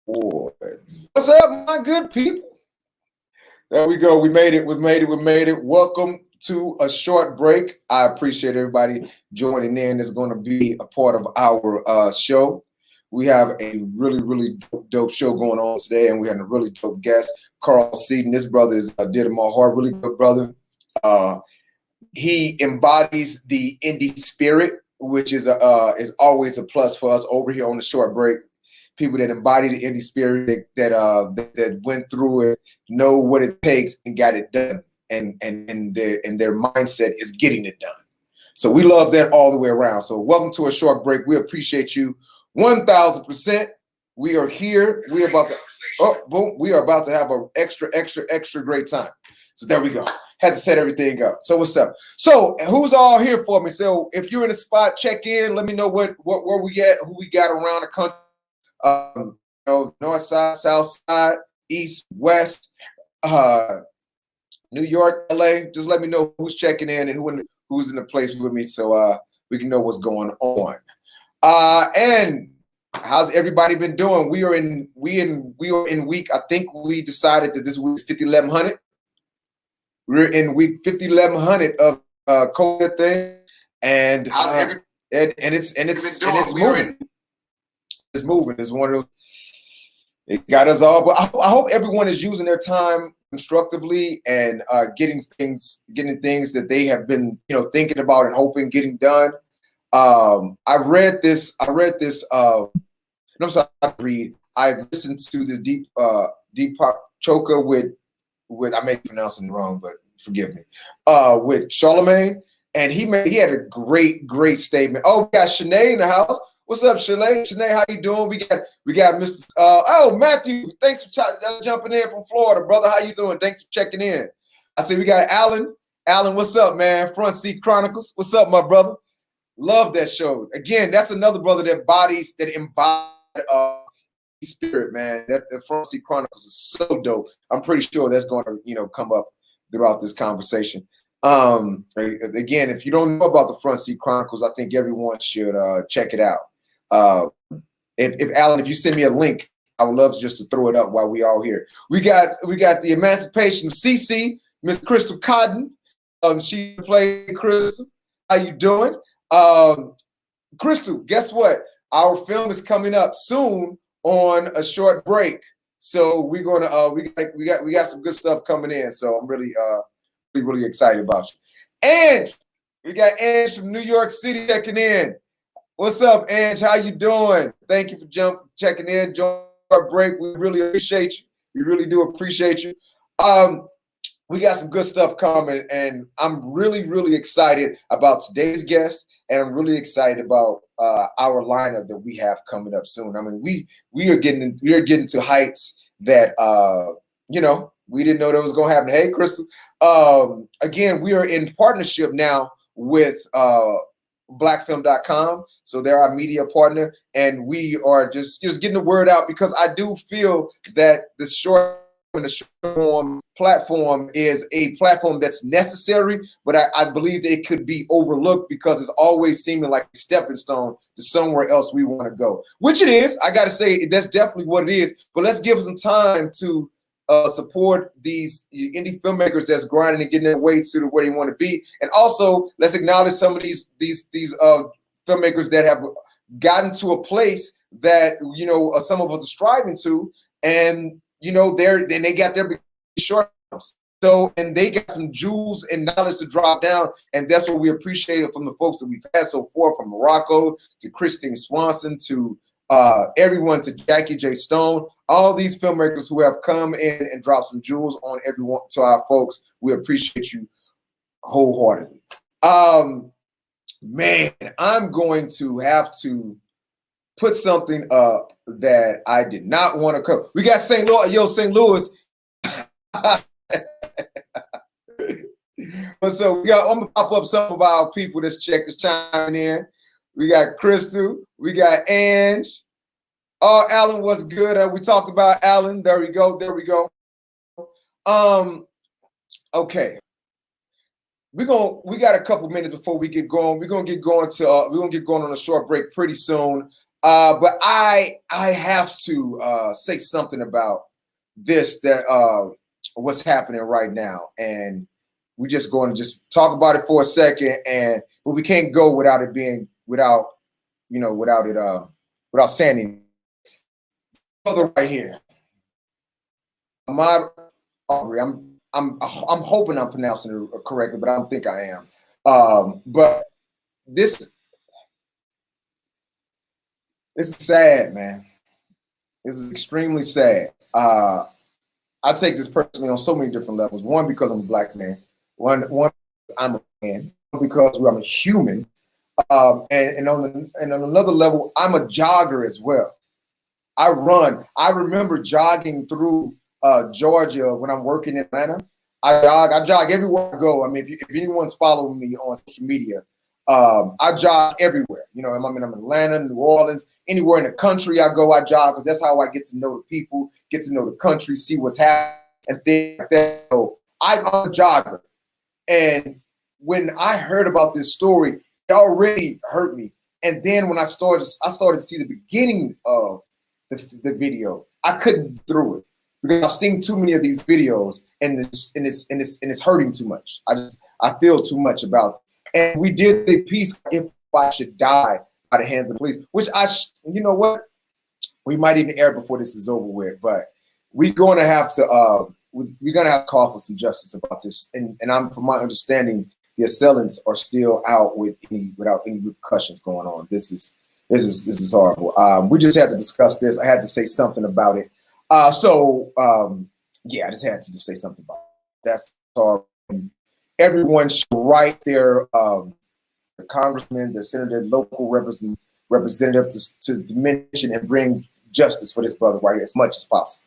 Boy. What's up, my good people? There we go. We made it. We made it. We made it. Welcome to a short break. I appreciate everybody joining in. It's going to be a part of our show. We have a really dope show going on today, and we had a really dope guest, Carl Seaton. This brother is dear to my heart. Really good brother. He embodies the indie spirit, which is always a plus for us over here on the short break. People that embody the indie spirit, that went through it, know what it takes and got it done, and their mindset is getting it done. So we love that all the way around. So welcome to a short break. We appreciate you 1,000%. We are here. We are about to we are about to have an extra great time. So there we go. Had to set everything up. So what's up? So who's all here for me? So if you're in the spot, check in. Let me know where we at, who we got around the country. North side, south side, east, west, New York, LA. Just let me know who's checking in and who's in the place with me, so we can know what's going on. And how's everybody been doing? We are in week. I think we decided that this week is 5,1100. We're in week 5,1100 of COVID thing, and it's moving. It's moving. It's one of those. It got us all, but I hope everyone is using their time constructively and getting things that they have been thinking about and hoping getting done. I read this. I'm sorry. I listened to this Deepak Chopra with I may be pronouncing it wrong, but forgive me. With Charlemagne, and he had a great statement. Oh, we got Shanae in the house. What's up, Shanae? Shanae, how you doing? We got Mr. Matthew. Thanks for jumping in from Florida, brother. How you doing? Thanks for checking in. I see we got Alan. Alan, what's up, man? Front Seat Chronicles. What's up, my brother? Love that show. Again, that's another brother that embodies spirit, man. That Front Seat Chronicles is so dope. I'm pretty sure that's going to come up throughout this conversation. Again, if you don't know about the Front Seat Chronicles, I think everyone should check it out. If Alan, if you send me a link, I would love just to throw it up while we all here. We got the Emancipation of CC, Miss Crystal Cotton. She played Crystal. How you doing? Crystal, guess what? Our film is coming up soon on a short break. So we're gonna we got some good stuff coming in. So I'm really excited about you. And we got Ange from New York City checking in. What's up, Ange? How you doing? Thank you for checking in. Join our break. We really appreciate you. We really do appreciate you. We got some good stuff coming, and I'm really excited about today's guest, and I'm really excited about our lineup that we have coming up soon. I mean, we are getting to heights that we didn't know that was going to happen. Hey, Crystal. Again, we are in partnership now with blackfilm.com. So they're our media partner, and we are just getting the word out, because I do feel that the short form platform is a platform that's necessary, but I believe that it could be overlooked because it's always seeming like a stepping stone to somewhere else we want to go, which it is. I got to say, that's definitely what it is. But let's give them time to support these indie filmmakers that's grinding and getting their way to where they want to be, and also let's acknowledge some of these filmmakers that have gotten to a place that some of us are striving to, and they got their short terms. So, and they got some jewels and knowledge to drop down, and that's what we appreciate from the folks that we've had so far, from Morocco to Christine Swanson to everyone, to Jackie J. Stone, all these filmmakers who have come in and dropped some jewels on everyone. To our folks, we appreciate you wholeheartedly. Man, I'm going to have to put something up that I did not want to cover. We got St. Louis. Yo, St. Louis. So I'm gonna pop up some of our people that's chiming in. We got Crystal. We got Ange. Oh, Alan was good. We talked about Alan. There we go. Okay. We got a couple minutes before we get going. We're gonna get going on a short break pretty soon. But I have to say something about this, that what's happening right now, and we're just going to just talk about it for a second, but we can't go without it being without saying it. Brother right here, Ahmad Aubrey. I'm hoping I'm pronouncing it correctly, but I don't think I am. But this is sad, man. This is extremely sad. I take this personally on so many different levels. One, because I'm a black man. One, I'm a man. Because I'm a human. And on another level, I'm a jogger as well. I run. I remember jogging through Georgia when I'm working in Atlanta. I jog everywhere I go. I mean, if anyone's following me on social media, I jog everywhere. You know, I'm in Atlanta, New Orleans, anywhere in the country I go, I jog, because that's how I get to know the people, get to know the country, see what's happening, and things like that. So I'm a jogger. And when I heard about this story, it already hurt me. And then when I started to see the beginning of the video, I couldn't get through it, because I've seen too many of these videos, and it's hurting too much. I feel too much about it. And we did a piece, If I Should Die, by the Hands of the Police, which you know what? We might even air before this is over with, but we're going to have to call for some justice about this. And from my understanding, the assailants are still out without any repercussions going on. This is horrible. We just had to discuss this. I had to say something about it. Yeah, I just had to just say something about it. That's horrible. Everyone should write their congressman, their senator, local representative to mention and bring justice for this brother right here as much as possible.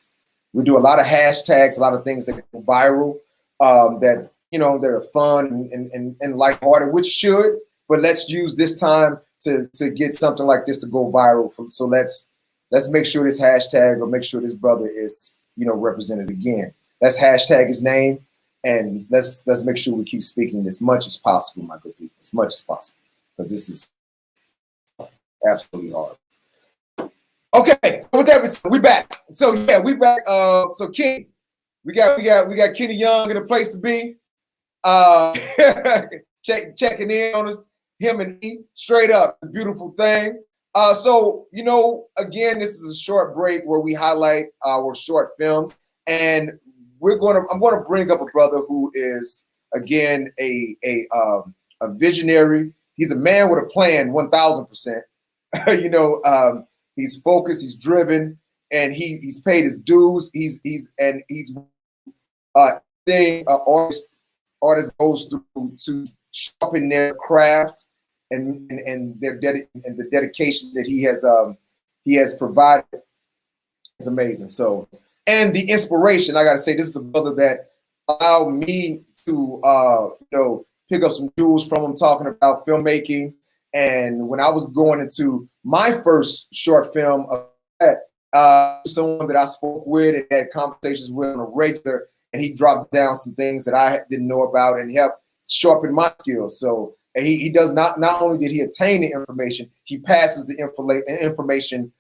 We do a lot of hashtags, a lot of things that go viral, that that are fun and lighthearted, which should, but let's use this time to get something like this to go viral. So let's make sure this hashtag, or make sure this brother is represented again. Let's hashtag his name, and let's make sure we keep speaking as much as possible, my good people, as much as possible, because this is absolutely hard. Okay, with that, we back. So yeah, we back. So Kenny, we got Kenny Young in a place to be. Checking in on us, him and E, straight up, a beautiful thing. So again, this is a short break where we highlight our short films, and I'm gonna bring up a brother who is again a visionary. He's a man with a plan, 1000%. He's focused, he's driven, and he's paid his dues. He's artist goes through to sharpen their craft and the dedication that he has provided is amazing. So, and the inspiration, I gotta say, this is a brother that allowed me to pick up some jewels from him, talking about filmmaking. And when I was going into my first short film of that, someone that I spoke with and had conversations with on a regular, and he dropped down some things that I didn't know about and helped sharpen my skills. So he does not only did he attain the information, he passes the information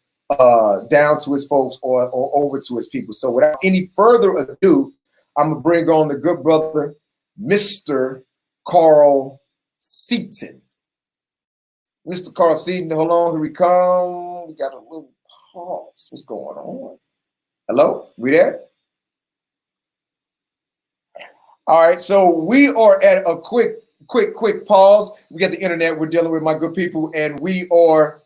down to his folks or over to his people. So without any further ado, I'm gonna bring on the good brother, Mr. Carl Seaton. Mr. Carl Seaton, hold on, here we come. We got a little pause. What's going on? Hello, we there? All right, so we are at a quick pause. We got the internet. We're dealing with, my good people, and we are,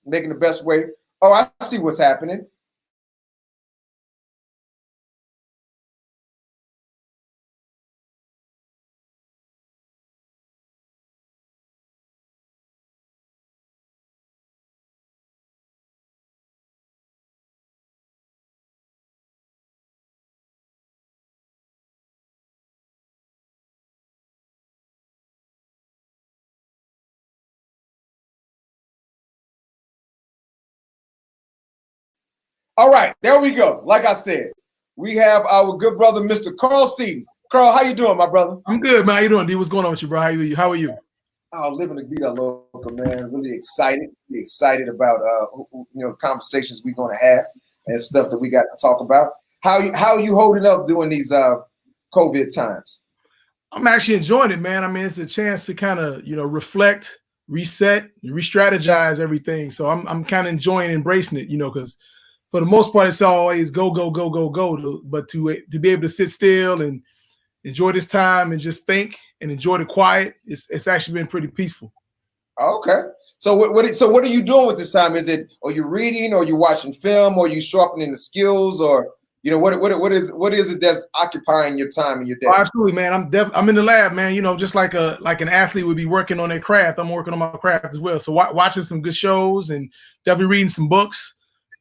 making the best way. Oh, I see what's happening. All right, there we go. Like I said, we have our good brother, Mr. Carl Seaton. Carl, how you doing, my brother? I'm good, man. How you doing, D? What's going on with you, bro? How are you? Oh, living the vida loca, man. Really excited about conversations we're gonna have and stuff that we got to talk about. How you holding up during these COVID times? I'm actually enjoying it, man. I mean, it's a chance to kind of reflect, reset, re-strategize everything. So I'm kind of enjoying embracing it, because for the most part it's always go go go go go. But to be able to sit still and enjoy this time and just think and enjoy the quiet, it's actually been pretty peaceful. Okay. So what are you doing with this time? Are you reading, or you watching film, or you sharpening the skills, or what is it that's occupying your time and your day? Oh, absolutely, man. I'm in the lab, man. Just like an athlete would be working on their craft. I'm working on my craft as well. So watching some good shows and definitely reading some books.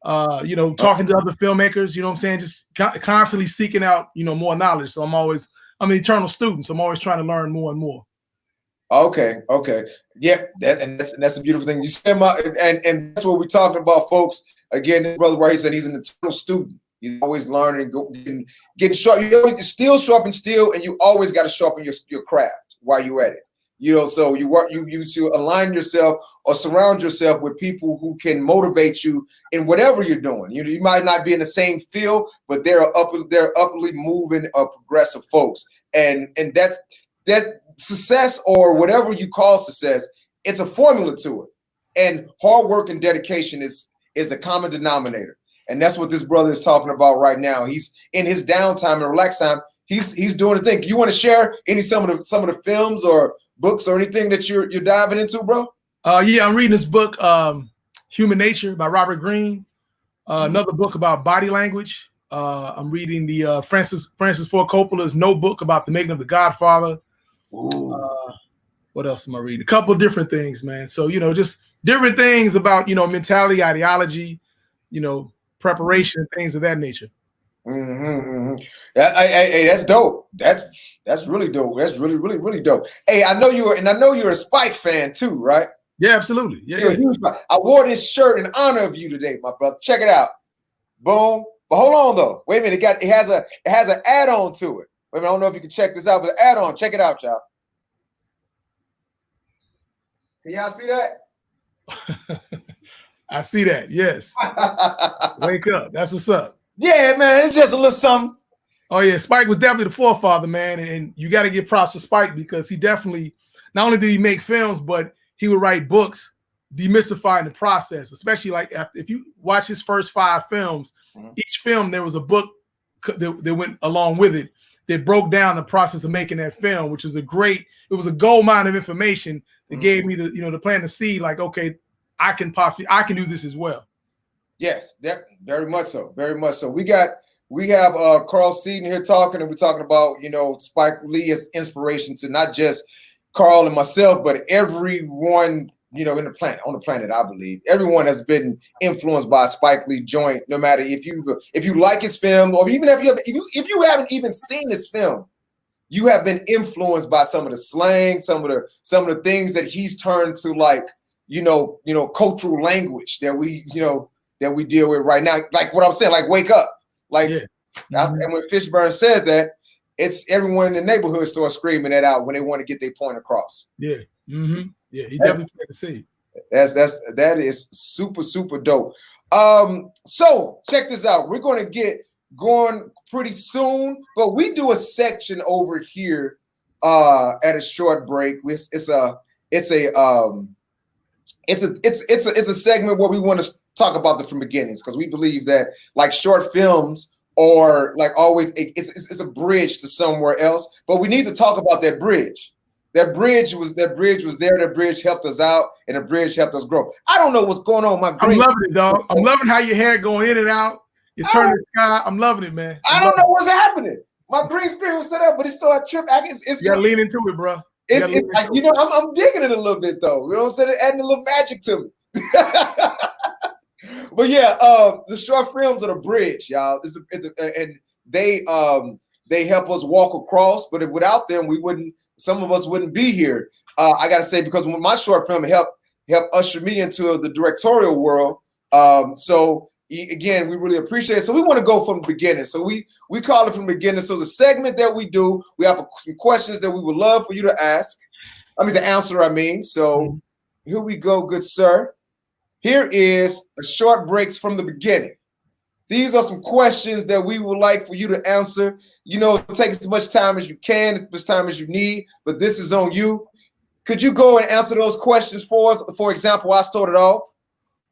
Talking to other filmmakers. You know what I'm saying? Just constantly seeking out more knowledge. So I'm an eternal student. So I'm always trying to learn more and more. Okay. Yeah, that's a beautiful thing. You said and that's what we're talking about, folks. Again, this brother right, he said he's an eternal student. He's always learning, getting sharp. You still sharpen steel, and you always got to sharpen your craft while you're at it. So you to align yourself or surround yourself with people who can motivate you in whatever you're doing. You might not be in the same field, but they're upwardly moving, progressive folks, and that success, or whatever you call success, it's a formula to it, and hard work and dedication is the common denominator. And that's what this brother is talking about right now. He's in his downtime and relax time. He's doing the thing. You want to share some of the films or books or anything that you're diving into, bro? Yeah, I'm reading this book, Human Nature by Robert Greene. Another book about body language. I'm reading the Francis Ford Coppola's Notebook about the making of The Godfather. What else am I reading? A couple of different things, man. So just different things about mentality, ideology, preparation, things of that nature. Hey, that's dope. That's really dope. That's really dope. Hey, I know you're a Spike fan too, right? Yeah, absolutely. Yeah. I wore this shirt in honor of you today, my brother. Check it out. Boom. But hold on though. Wait a minute. It has an add-on to it. Wait a minute, I don't know if you can check this out, but the add-on. Check it out, y'all. Can y'all see that? I see that. Yes. Wake up. That's what's up. Yeah, man. It's just a little something. Oh yeah, Spike was definitely the forefather, man, and you got to give props to Spike because he definitely not only did he make films, but he would write books demystifying the process. Especially like if you watch his first 5 films, each film there was a book that went along with it that broke down the process of making that film, which was it was a gold mine of information that gave me the plan to see like, okay, I can do this as well. Yes, that very much so. Very much so. We have Carl Seaton here talking, and we're talking about Spike Lee as inspiration to not just Carl and myself, but everyone on the planet. I believe everyone has been influenced by Spike Lee joint. No matter if you like his film, or even if you haven't even seen his film, you have been influenced by some of the slang, some of the things that he's turned to, like cultural language that we deal with right now. Like what I'm saying, like wake up, like. Yeah. And when Fishburne said that, it's everyone in the neighborhood starts screaming that out when they want to get their point across. Yeah. Yeah, he definitely planted the seed. That is super dope. So check this out. We're going to get going pretty soon, but we do a section over here at a short break. It's a segment where we want to talk about from beginnings, because we believe that like short films or like always it's a bridge to somewhere else, but we need to talk about that bridge. That bridge was there. That bridge helped us out, and the bridge helped us grow. I don't know what's going on. I'm loving it, dog. I'm loving how your hair going in and out. It's turning the sky. I'm loving it, man. I don't know what's happening. My green screen was set up, but it still had trip. You gotta lean into it, bro. I'm digging it a little bit though. You know what I'm saying? It's adding a little magic to me. But yeah, the short films are the bridge, y'all. And they help us walk across. But without them, some of us wouldn't be here. I gotta say, because when my short film helped usher me into the directorial world. So again, we really appreciate it. So we want to go from the beginning. So we call it from the beginning. So it's a segment that we do. We have some questions that we would love for you to ask. I mean, the answer, I mean. So here we go, good sir. Here is a short breaks from the beginning. These are some questions that we would like for you to answer. You know, take as much time as you can, as much time as you need, but this is on you. Could you go and answer those questions for us? For example, I started off.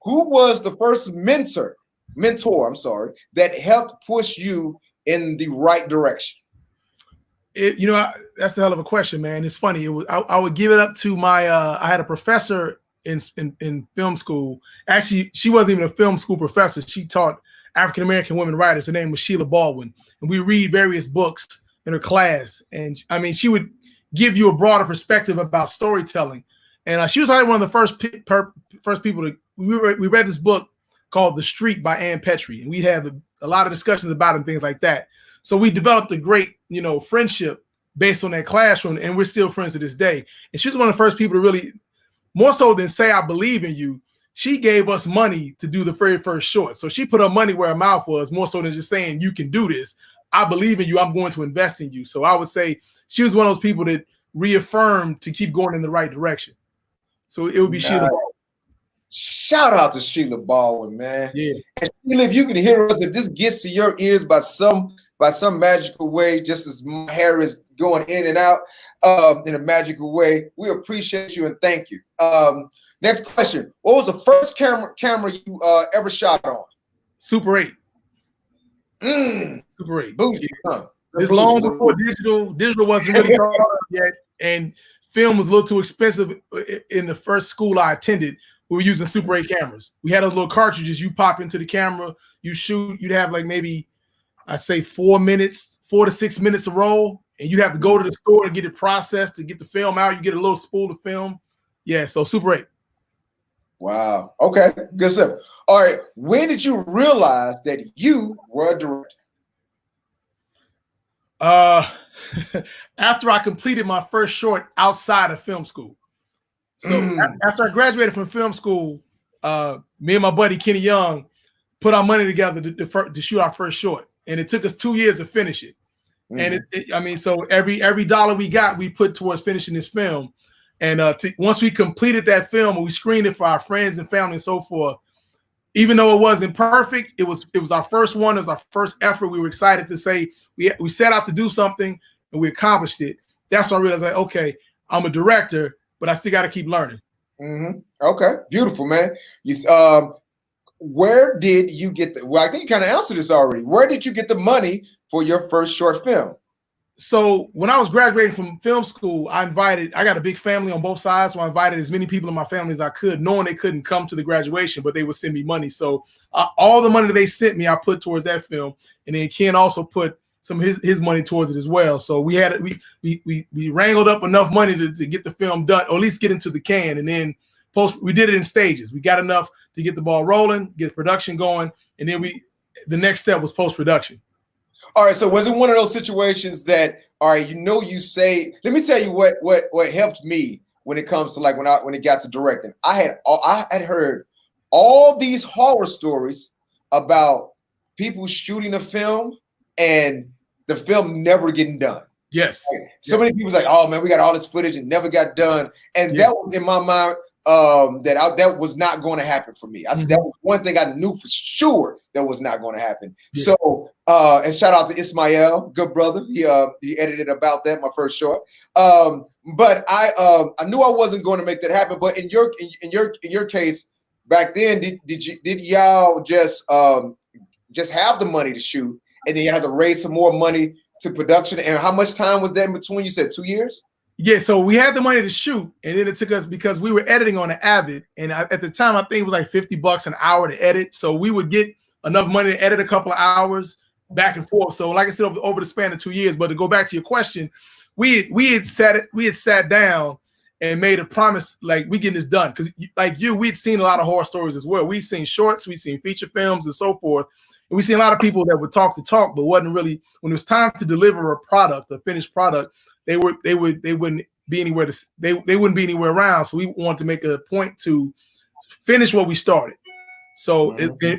Who was the first mentor, that helped push you in the right direction? You know, that's a hell of a question, man. It's funny. I would give it up to my. I had a professor in film school. Actually, she wasn't even a film school professor. She taught African American women writers. Her name was Sheila Baldwin, and we read various books in her class. And I mean, she would give you a broader perspective about storytelling. And she was like one of the first people to. We read this book called The Street by Ann Petrie, and we have a lot of discussions about it and things like that. So we developed a great, you know, friendship based on that classroom, and we're still friends to this day. And she was one of the first people to really, more so than say I believe in you, she gave us money to do the very first short. So she put her money where her mouth was, more so than just saying you can do this. I believe in you. I'm going to invest in you. So I would say she was one of those people that reaffirmed to keep going in the right direction. So it would be Sheila. Shout out to Sheila Baldwin, man. Yeah. And Sheila, if you can hear us, if this gets to your ears by some magical way, just as my hair is going in and out in a magical way, we appreciate you and thank you. Next question. What was the first camera you ever shot on? Super 8. Super 8. Bougie, huh? It's long before digital. Digital wasn't really thought of yet, and film was a little too expensive in the first school I attended. We were using Super 8 cameras. We had those little cartridges. You pop into the camera, you shoot. You'd have like maybe, I'd say 4 to 6 minutes a roll, and you'd have to go to the store to get it processed, to get the film out. You get a little spool of film. Yeah, so Super 8. Wow. Okay, good stuff. All right, when did you realize that you were a director? After I completed my first short outside of film school. So after I graduated from film school, me and my buddy Kenny Young put our money together to shoot our first short, and it took us 2 years to finish it. And I mean, so every dollar we got, we put towards finishing this film. And once we completed that film and we screened it for our friends and family and so forth, even though it wasn't perfect, it was our first one. It was our first effort. We were excited to say we set out to do something and we accomplished it. That's when I realized, like, okay, I'm a director, but I still got to keep learning. Okay, beautiful, man. Where did you get well, I think you kind of answered this already. Where did you get the money for your first short film? So when I was graduating from film school, I got a big family on both sides, so I invited as many people in my family as I could, knowing they couldn't come to the graduation, but they would send me money. So all the money that they sent me, I put towards that film, and then Ken also put some of his money towards it as well. So we wrangled up enough money to get the film done, or at least get into the can, and then we did it in stages. We got enough to get the ball rolling, get production going, and then the next step was post-production. All right, so was it one of those situations that, all right, you say, let me tell you what helped me when it comes to like when it got to directing. I had heard all these horror stories about people shooting a film and the film never getting done. Yes. So many people like, oh man, we got all this footage and never got done. And that was in my mind that was not going to happen for me. That was one thing I knew for sure that was not going to happen. Yeah. So and shout out to Ismael, good brother. He edited about that, my first short. But I knew I wasn't going to make that happen. But in your case back then, did y'all just have the money to shoot, and then you had to raise some more money to production? And how much time was that in between? You said 2 years? Yeah, so we had the money to shoot, and then it took us, because we were editing on the Avid, and at the time I think it was like $50 an hour to edit. So we would get enough money to edit a couple of hours back and forth. So like I said, over the span of 2 years. But to go back to your question, we had sat down and made a promise, like, we getting this done, because like we'd seen a lot of horror stories as well. We've seen shorts, we've seen feature films and so forth. And we've seen a lot of people that would talk the talk, but wasn't really, when it was time to deliver a finished product, they wouldn't be anywhere they wouldn't be anywhere around. So we wanted to make a point to finish what we started. So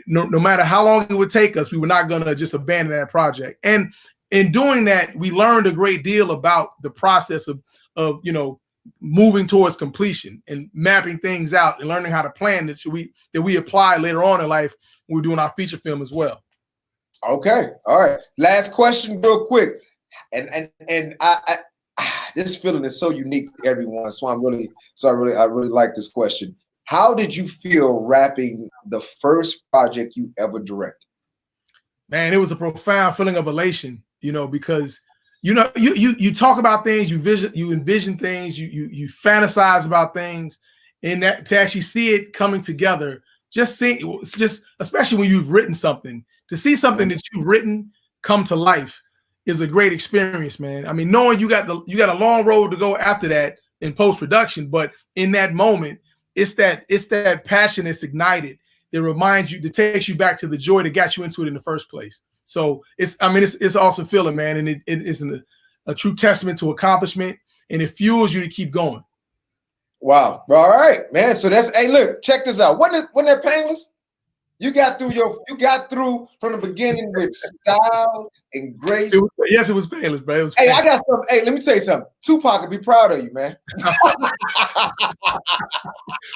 no matter how long it would take us, we were not going to just abandon that project. And in doing that, we learned a great deal about the process of moving towards completion and mapping things out and learning how to plan that we apply later on in life when we're doing our feature film as well. Okay, all right. Last question, real quick, and I this feeling is so unique to everyone. So I really like this question. How did you feel wrapping the first project you ever directed? Man, it was a profound feeling of elation, because you talk about things, you envision things, you fantasize about things, and that to actually see it coming together, especially when you've written something, to see something that you've written come to life is a great experience, man. I mean, knowing you got a long road to go after that in post-production, but in that moment, it's that passion that's ignited that reminds you, that takes you back to the joy that got you into it in the first place. So it's awesome feeling, man, and it is a true testament to accomplishment, and it fuels you to keep going. Wow. All right, man. So hey, look, check this out. Wasn't that painless? You got through from the beginning with style and grace. Yes, it was painless, bro. Hey, I got something. Hey, let me tell you something. Tupac would be proud of you, man.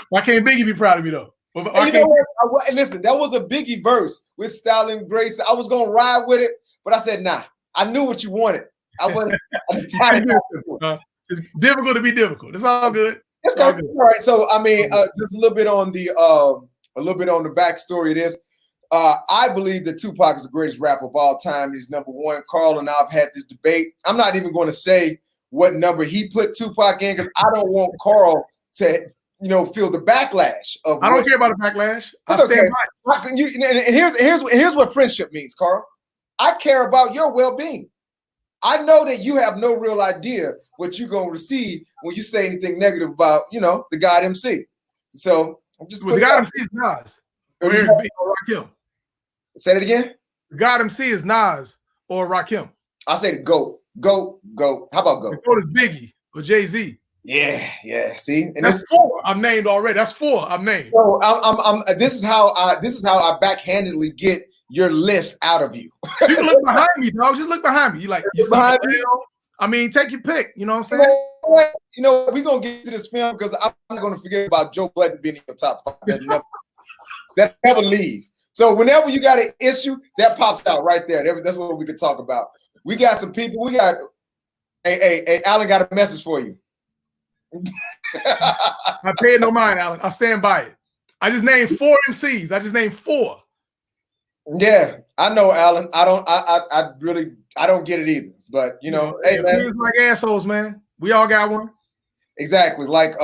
Why can't Biggie be proud of me though? Listen, that was a Biggie verse with style and grace. I was gonna ride with it, but I said, nah. I knew what you wanted. It's difficult to be difficult. It's all good. It's all good. All right. So I mean, just a little bit on the backstory of this. I believe that Tupac is the greatest rapper of all time. He's number one. Carl and I have had this debate. I'm not even going to say what number he put Tupac in because I don't want Carl to feel the backlash of. I don't care about the backlash. I stand by it. And here's what friendship means, Carl. I care about your well-being. I know that you have no real idea what you're gonna receive when you say anything negative about the God MC. So I'm just the God MC is Nas or Rakim. Say it again. The God MC is Nas or Rakim. I say the GOAT. How about GOAT? The GOAT is Biggie or Jay-Z. Yeah. See, and that's 4 I'm named already. That's 4 I'm named. So this is how I backhandedly get your list out of you. You can look behind me, dog. Just look behind me. You behind me? I mean, take your pick. You know what I'm saying? We're gonna get to this film because I'm not gonna forget about Joe Budden being in your top 5. That never leave. So whenever you got an issue, that pops out right there. That's what we could talk about. We got some people. Hey, Alan got a message for you. I pay no mind, Alan. I stand by it. I just named 4 MCs. I just named 4. Yeah, I know, Alan. I don't get it either. But hey, man, like assholes, man. We all got one. Exactly. Like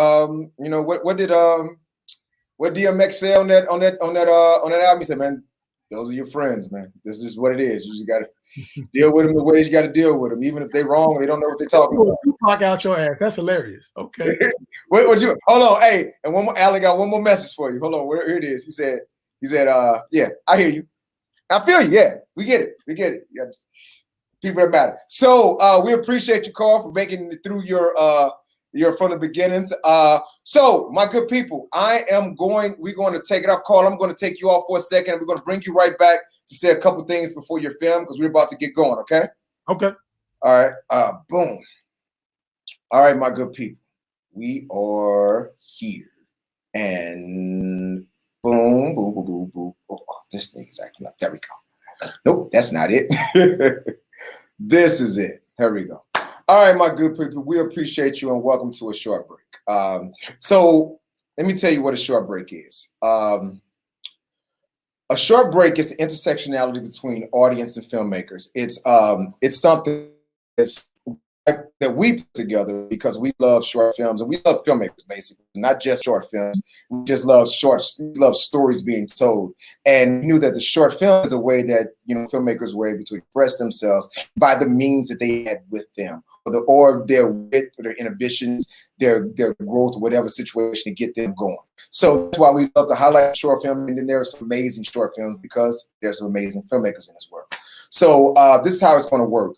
what DMX say on that album? He said, man, those are your friends, man. This is what it is. You just gotta deal with them the way you gotta deal with them, even if they're wrong and they don't know what they're talking about. You talk out your ass. That's hilarious. Okay. Hold on, hey, and Alan got one more message for you. Hold on, here it is. He said, yeah, I hear you. I feel you. Yeah, we get it. Yeah, people that matter. So we appreciate you, Carl, for making it through your from the beginnings. So my good people, we're going to take it off. Carl, I'm going to take you off for a second. We're going to bring you right back to say a couple things before your film because we're about to get going. Okay. Okay. All right. Boom. All right, my good people, we are here, and boom, boom, boom, boom, boom. Oh, this thing is acting up. There we go. Nope, that's not it. This is it. Here we go. All right, my good people, we appreciate you and welcome to a short break. So let me tell you what a short break is. A short break is the intersectionality between audience and filmmakers. It's something that we put together because we love short films and we love filmmakers, basically, not just short films. We just love stories being told. And we knew that the short film is a way that filmmakers were able to express themselves by the means that they had with them, or their wit, or their inhibitions, their growth, whatever situation to get them going. So that's why we love to highlight short film, and then there are some amazing short films because there's some amazing filmmakers in this world. So this is how it's going to work.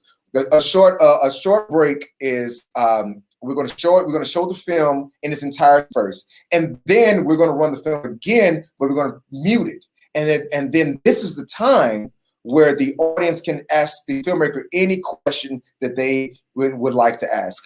A short break is we're going to show the film in its entirety first, and then we're going to run the film again, but we're going to mute it, and then this is the time where the audience can ask the filmmaker any question that they would like to ask.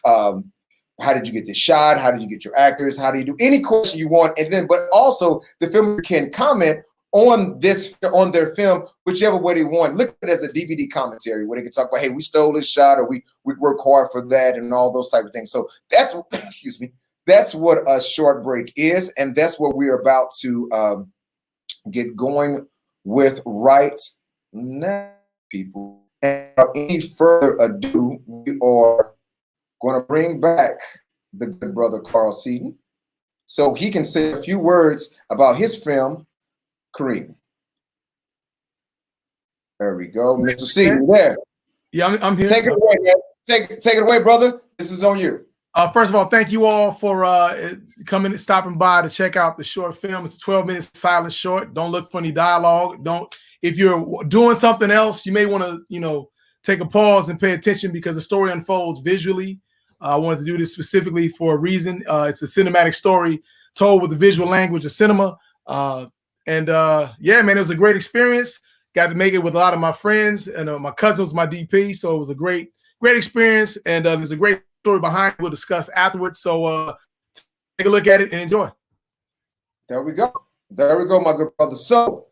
how did you get this shot? How did you get your actors? How do you do any question you want? And then, but also the filmmaker can comment on their film, whichever way they want. Look at it as a DVD commentary where they can talk about, hey, we stole this shot, or we work hard for that, and all those type of things. So that's excuse me, that's what a short break is, and that's what we're about to get going with right now, people. And without any further ado, we are going to bring back the good brother Carl Seaton so he can say a few words about his film, KARIM. There we go. Mr. Seaton, there. Yeah, I'm here. Take it away, man. Take it away, brother. This is on you. First of all, thank you all for stopping by to check out the short film. It's a 12-minute silent short. Don't look for any dialogue. If you're doing something else, you may want to, take a pause and pay attention because the story unfolds visually. I wanted to do this specifically for a reason. It's a cinematic story told with the visual language of cinema. Yeah, man, it was a great experience. Got to make it with a lot of my friends, and my cousin was my DP, so it was a great experience. And there's a great story behind it we'll discuss afterwards. So take a look at it and enjoy. There we go. There we go, my good brother. So,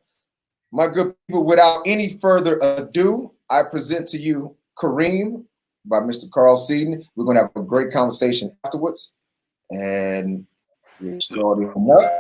my good people, without any further ado, I present to you KARIM by Mr. Carl Seaton. We're going to have a great conversation afterwards. And we're starting up.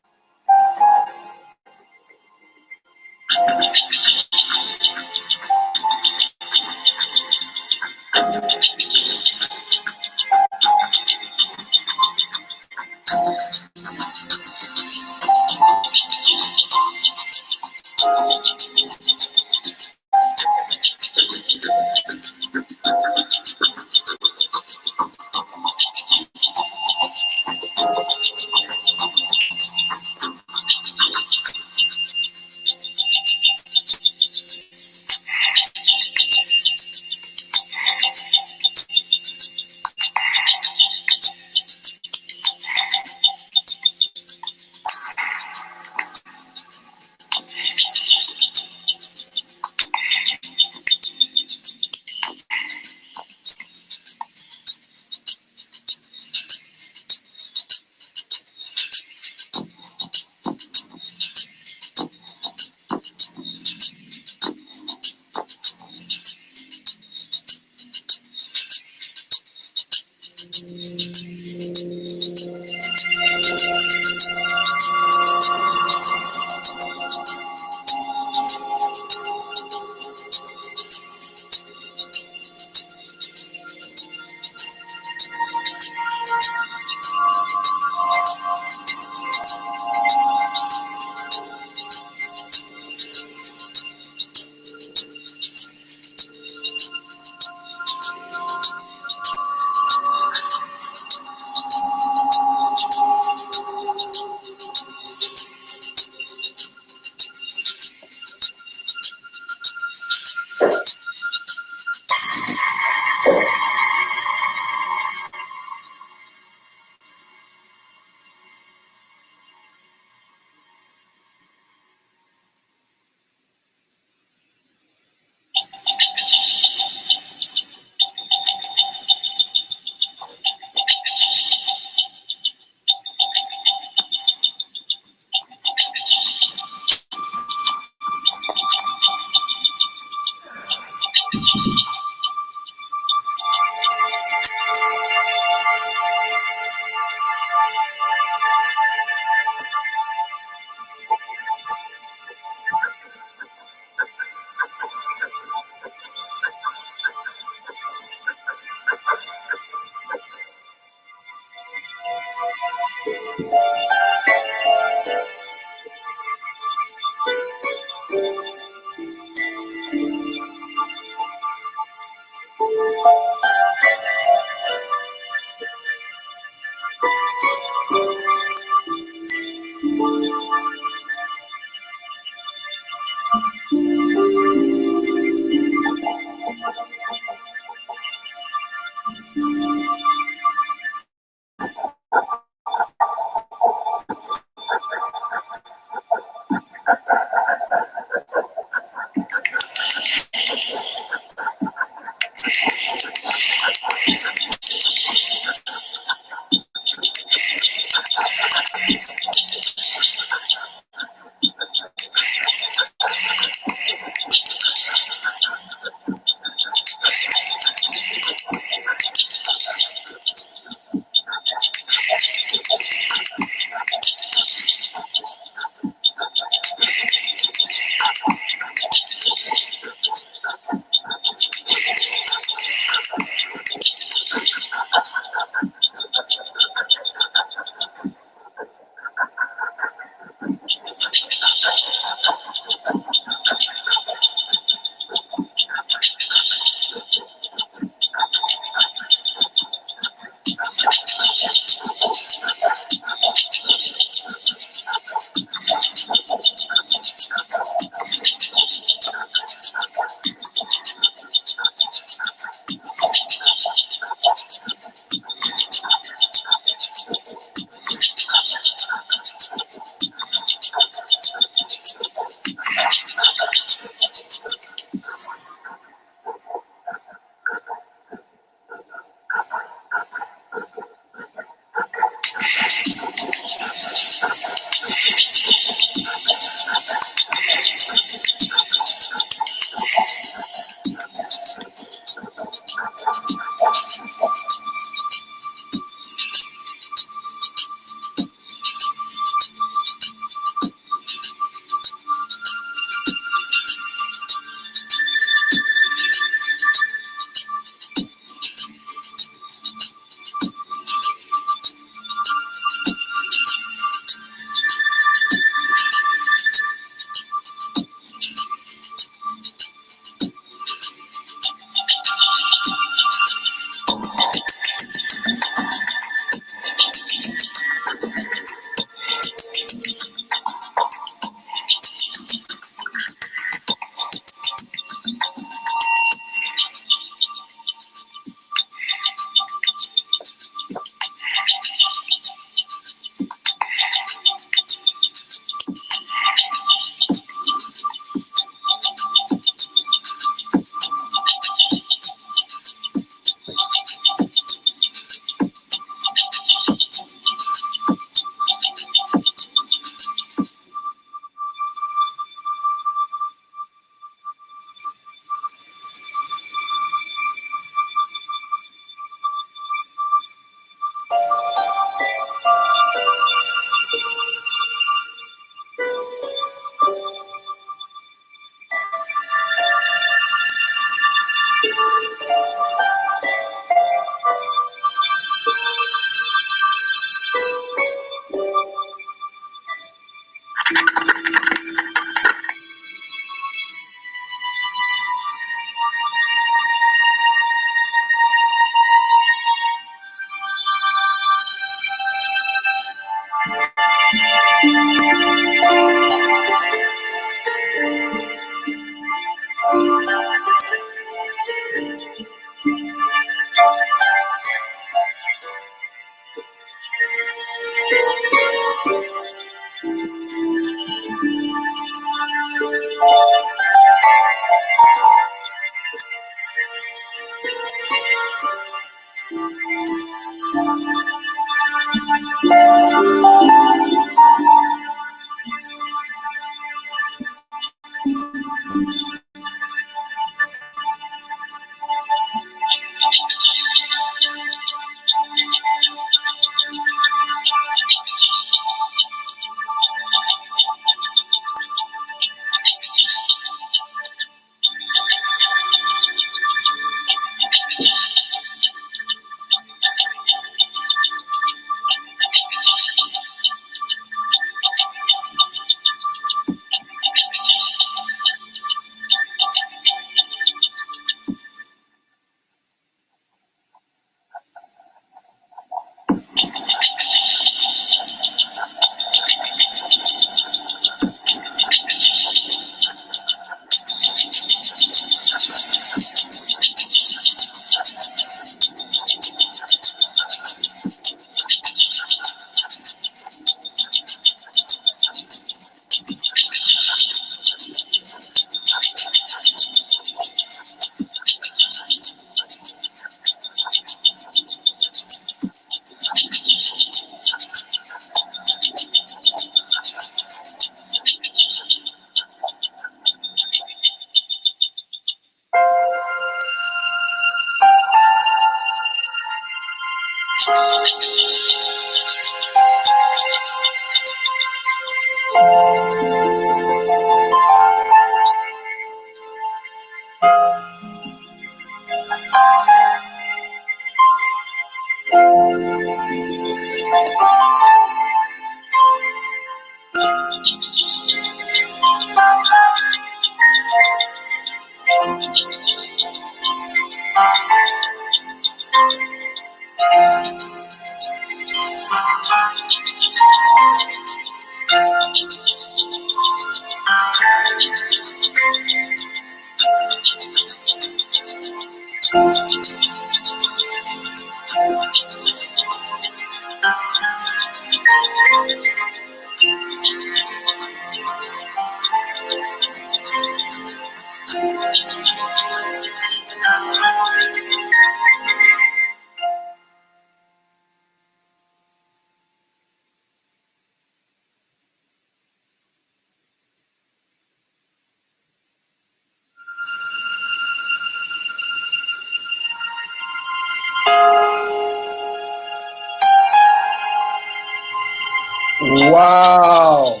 Wow.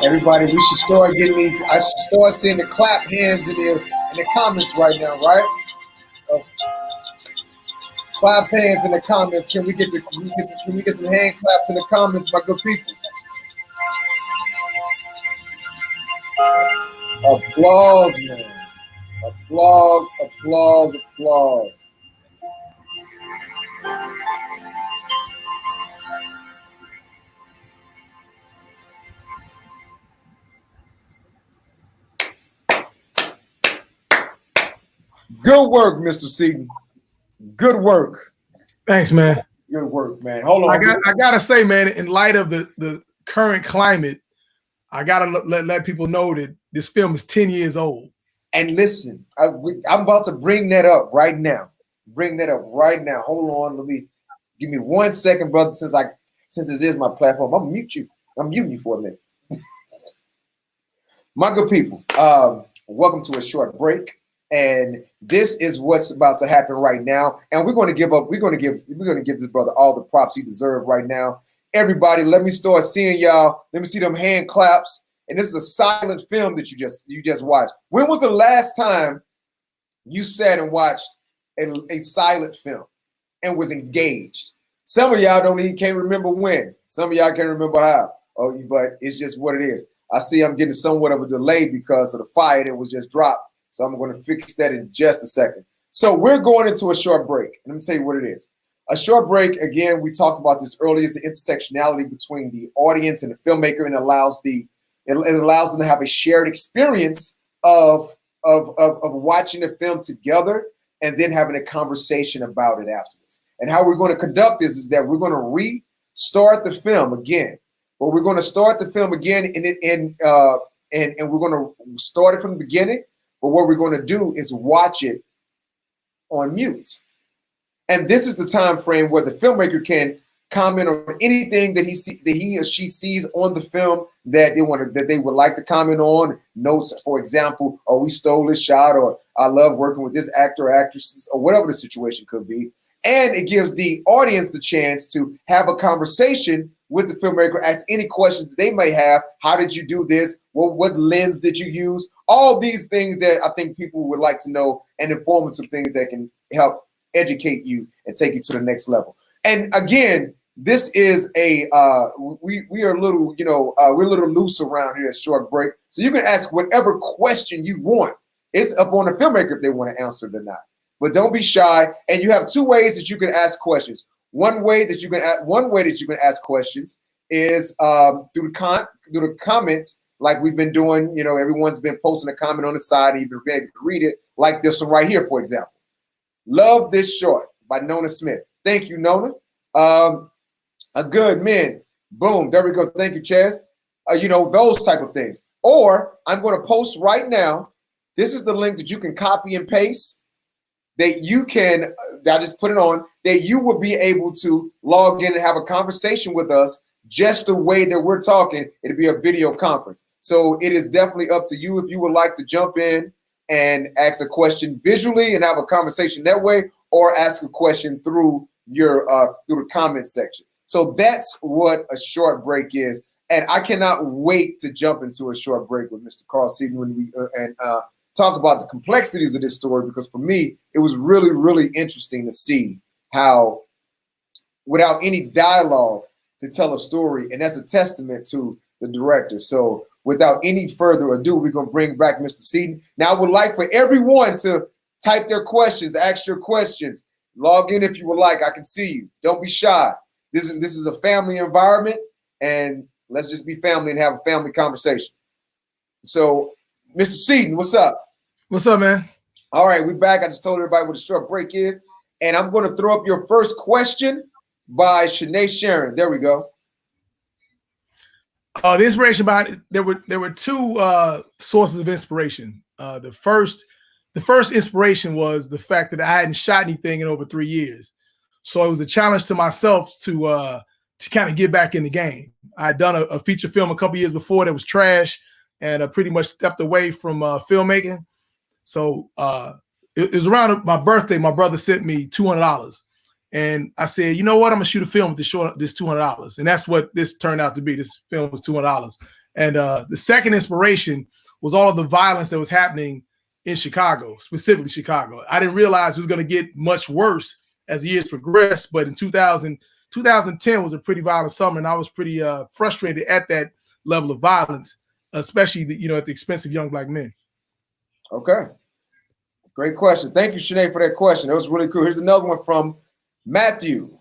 Everybody, we should start getting these. I should start seeing the clap hands in the comments right now, right? Clap hands in the comments. Can we get some hand claps in the comments, my good people? Applause, man. Applause, applause, applause. Good work, Mr. Seaton. Good work. Thanks, man. Good work, man. Hold on. I gotta say, man, in light of the current climate, I gotta let people know that this film is 10 years old. And listen, I'm about to bring that up right now. Bring that up right now. Hold on. Give me 1 second, brother. Since this is my platform, I'm mute you. I'm muting you for a minute. My good people, welcome to a short break. And this is what's about to happen right now. And we're going to give this brother all the props he deserves right now. Everybody, let me start seeing y'all. Let me see them hand claps. And this is a silent film that you just watched. When was the last time you sat and watched a silent film and was engaged? Some of y'all can't remember when. Some of y'all can't remember how. But it's just what it is. I see I'm getting somewhat of a delay because of the fire that was just dropped. So I'm going to fix that in just a second. So we're going into a short break. Let me tell you what it is. A short break, again, we talked about this earlier, is the intersectionality between the audience and the filmmaker, and it allows them to have a shared experience of watching the film together and then having a conversation about it afterwards. And how we're going to conduct this is that we're going to restart the film again. But we're going to start the film again and we're going to start it from the beginning. But what we're going to do is watch it on mute. And this is the time frame where the filmmaker can comment on anything that he or she sees on the film that they would like to comment on. Notes, for example, oh, we stole this shot, or I love working with this actor or actresses, or whatever the situation could be. And it gives the audience the chance to have a conversation with the filmmaker, ask any questions that they may have. How did you do this? What lens did you use? All these things that I think people would like to know, and informative things that can help educate you and take you to the next level. And again, this is we are a little, we're a little loose around here at Short Break. So you can ask whatever question you want. It's up on the filmmaker if they want to answer it or not. But don't be shy. And you have two ways that you can ask questions. One way that you can ask questions is through the comments, like we've been doing. Everyone's been posting a comment on the side, and you've been able to read it, like this one right here, for example. Love this short by Nona Smith. Thank you, Nona. A good man. Boom. There we go. Thank you, Chaz. Those type of things. Or I'm going to post right now. This is the link that you can copy and paste. That you can, I just put it on, that you will be able to log in and have a conversation with us just the way that we're talking. It'll be a video conference. So it is definitely up to you if you would like to jump in and ask a question visually and have a conversation that way, or ask a question through the comment section. So that's what a short break is. And I cannot wait to jump into a short break with Mr. Carl Seaton talk about the complexities of this story, because for me, it was really, really interesting to see how, without any dialogue, to tell a story, and that's a testament to the director. So without any further ado, we're going to bring back Mr. Seaton. Now, I would like for everyone to type their questions, ask your questions, log in if you would like. I can see you. Don't be shy. This is a family environment, and let's just be family and have a family conversation. So, Mr. Seaton, what's up? What's up, man? All right, we're back. I just told everybody what a short break is, and I'm going to throw up your first question by Shanae Sharon. There we go. The inspiration behind it, there were two sources of inspiration. The first inspiration was the fact that I hadn't shot anything in over 3 years, so it was a challenge to myself to kind of get back in the game. I had done a feature film a couple years before that was trash, and I pretty much stepped away from filmmaking. So it was around my birthday. My brother sent me $200. And I said, you know what? I'm gonna shoot a film with this $200, and that's what this turned out to be. This film was $200. And the second inspiration was all of the violence that was happening in Chicago, specifically Chicago. I didn't realize it was gonna get much worse as the years progressed, but in 2010 was a pretty violent summer, and I was pretty frustrated at that level of violence, especially at the expense of young Black men. Okay, great question. Thank you, Shanae, for that question. That was really cool. Here's another one from Matthew.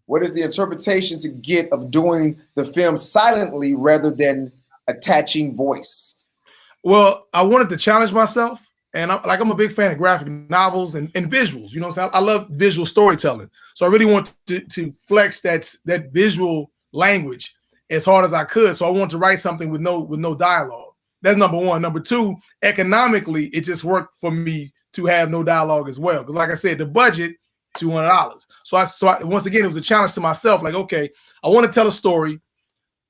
What is the interpretation to get of doing the film silently rather than attaching voice? Well, I wanted to challenge myself, and I'm a big fan of graphic novels and visuals. You know what I'm saying? I love visual storytelling, so I really want to flex that visual language as hard as I could. So I want to write something with no dialogue. That's number one. Number two, economically, it just worked for me to have no dialogue as well. Because like I said, the budget, $200. So I once again, it was a challenge to myself. Like, okay, I want to tell a story.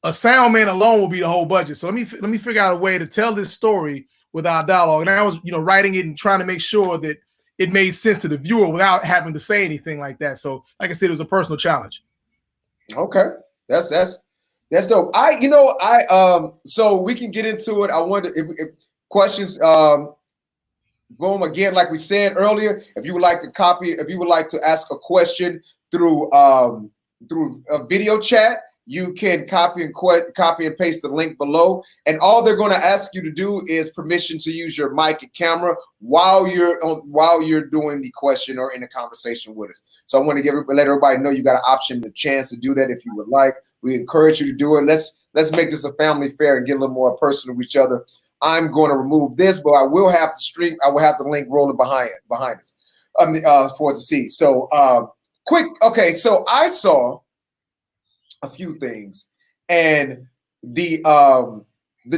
A sound man alone will be the whole budget. So let me figure out a way to tell this story without dialogue. And I was, writing it and trying to make sure that it made sense to the viewer without having to say anything like that. So like I said, it was a personal challenge. Okay. That's dope. So we can get into it. I wonder if questions, boom, again, like we said earlier, if you would like to ask a question through a video chat, you can copy and paste the link below. And all they're going to ask you to do is permission to use your mic and camera while you're doing the question or in a conversation with us. So I want to let everybody know you got an option and a chance to do that if you would like. We encourage you to do it. Let's make this a family affair and get a little more personal with each other. I'm going to remove this, but I will have the stream. I will have the link rolling behind us for it to see. So quick. Okay. So I saw a few things, and the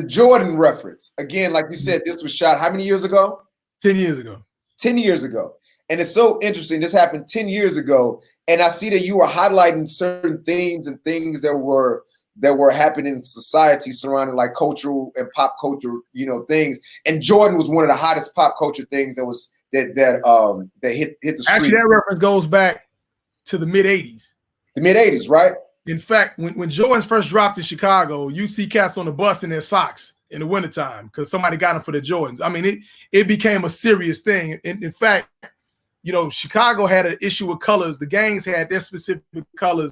Jordan reference again, like you said, this was shot how many years ago? 10 years ago. 10 years ago. And it's so interesting. This happened 10 years ago, and I see that you were highlighting certain themes and things that were happening in society surrounding like cultural and pop culture, things. And Jordan was one of the hottest pop culture things that hit the streets. Actually, that reference goes back to the mid 80s. The mid 80s, right? In fact, when Jordans first dropped in Chicago, you see cats on the bus in their socks in the wintertime because somebody got them for the Jordans. I mean, it became a serious thing. In fact, Chicago had an issue with colors. The gangs had their specific colors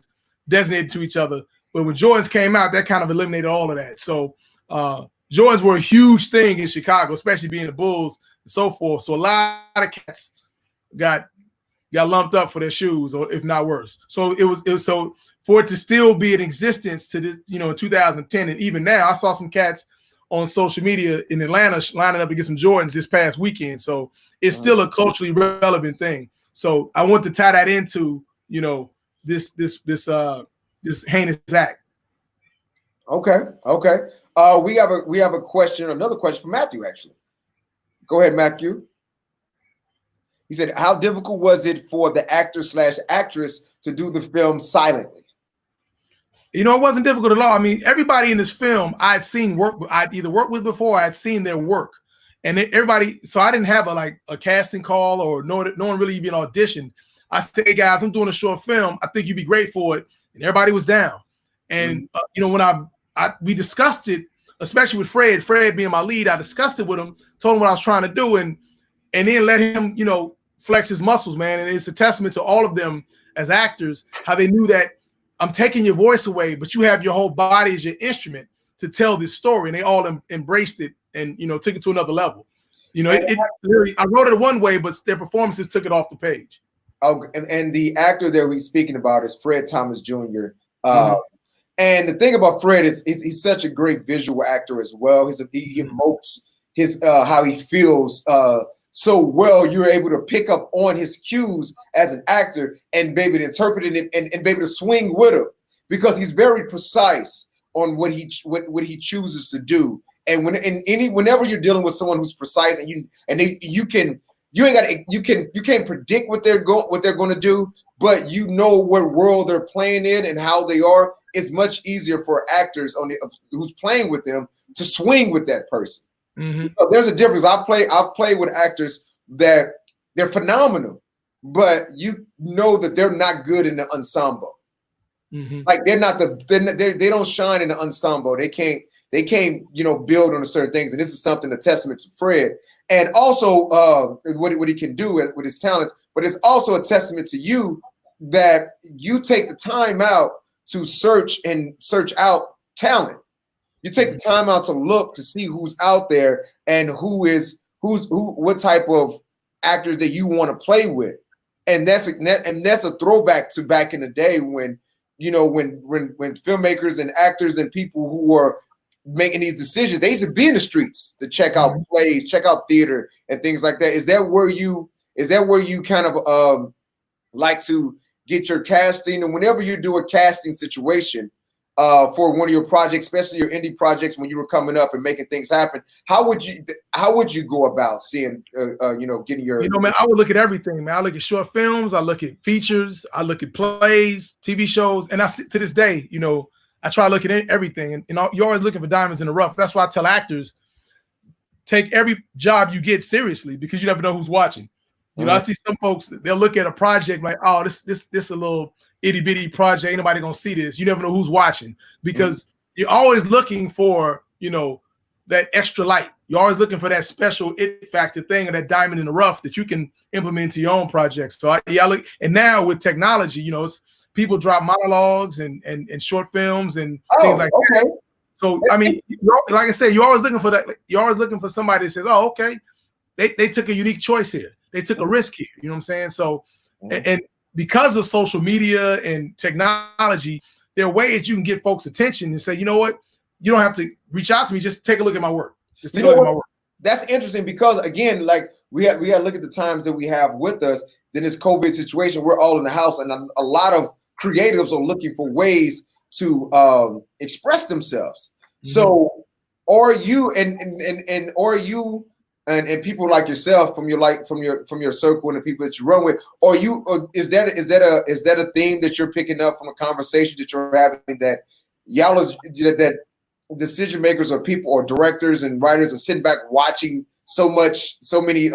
designated to each other. But when Jordans came out, that kind of eliminated all of that. So Jordans were a huge thing in Chicago, especially being the Bulls and so forth. So a lot of cats got lumped up for their shoes, or if not worse. So it was so for it to still be in existence to this, in 2010, and even now, I saw some cats on social media in Atlanta lining up to get some Jordans this past weekend. So it's still a culturally relevant thing. So I want to tie that into this heinous act. Okay. We have a question, another question from Matthew, actually. Go ahead, Matthew. He said, how difficult was it for the actor/actress to do the film silently? It wasn't difficult at all. I mean, everybody in this film I'd seen work. I'd either worked with before, or I'd seen their work, and everybody. So I didn't have a casting call or no one really even auditioned. I said, hey guys, I'm doing a short film. I think you'd be great for it, and everybody was down. And when we discussed it especially with Fred being my lead, I discussed it with him, told him what I was trying to do, and then let him, you know, flex his muscles, man. And it's a testament to all of them as actors, how they knew that I'm taking your voice away, but you have your whole body as your instrument to tell this story. And they all embraced it and, you know, took it to another level. You know, it really, I wrote it one way, but their performances took it off the page. Oh, and the actor that we're speaking about is Fred Thomas Jr. And the thing about Fred is he's such a great visual actor as well. He emotes his how he feels so well. You're able to pick up on his cues as an actor and be able to interpret it and be able to swing with him, because he's very precise on what he chooses to do. And whenever you're dealing with someone who's precise and you can't predict what they're going to do, but you know what world they're playing in and how they are. It's much easier for actors who's playing with them to swing with that person. So there's a difference. I've played with actors that they're phenomenal, but you know that they're not good in the ensemble. Like they don't shine in the ensemble. They can't, you know, build on certain things. And this is something, a testament to Fred, and also what he can do with his talents. But it's also a testament to you that you take the time out to search out talent. You take the time out to look to see who's out there and what type of actors that you want to play with. And that's a throwback to back in the day when, you know, when filmmakers and actors and people who were making these decisions, they used to be in the streets to check out plays, check out theater and things like that. Is that where you kind of like to get your casting? And whenever you do a casting situation for one of your projects, especially your indie projects, when you were coming up and making things happen, how would you go about seeing you know, getting your, you know, man, I would look at everything, man. I look at short films, I look at features, I look at plays, TV shows, and to this day, you know, I try to look at everything, and you're always looking for diamonds in the rough. That's why I tell actors, take every job you get seriously, because you never know who's watching. You know, I see some folks, they'll look at a project like, oh, this a little itty bitty project, ain't nobody gonna see this. You never know who's watching, because you're always looking for, you know, that extra light. You're always looking for that special it factor thing, or that diamond in the rough that you can implement into your own projects. So I look, and now with technology, you know, people drop monologues and short films and things like that. So I mean, like I said, you're always looking for that. You're always looking for somebody that says, oh, okay, they took a unique choice here. They took a risk here. You know what I'm saying? So, and because of social media and technology, there are ways you can get folks' attention and say, you know what, you don't have to reach out to me. Just take a look at my work. Just take a look at my work. That's interesting, because again, like we have to look at the times that we have with us. Then this COVID situation, we're all in the house, and a lot of creatives are looking for ways to express themselves. So, are you and people like yourself from your circle and the people that you run with, or is that a theme that you're picking up from a conversation that you're having, that that decision makers or people or directors and writers are sitting back watching so many you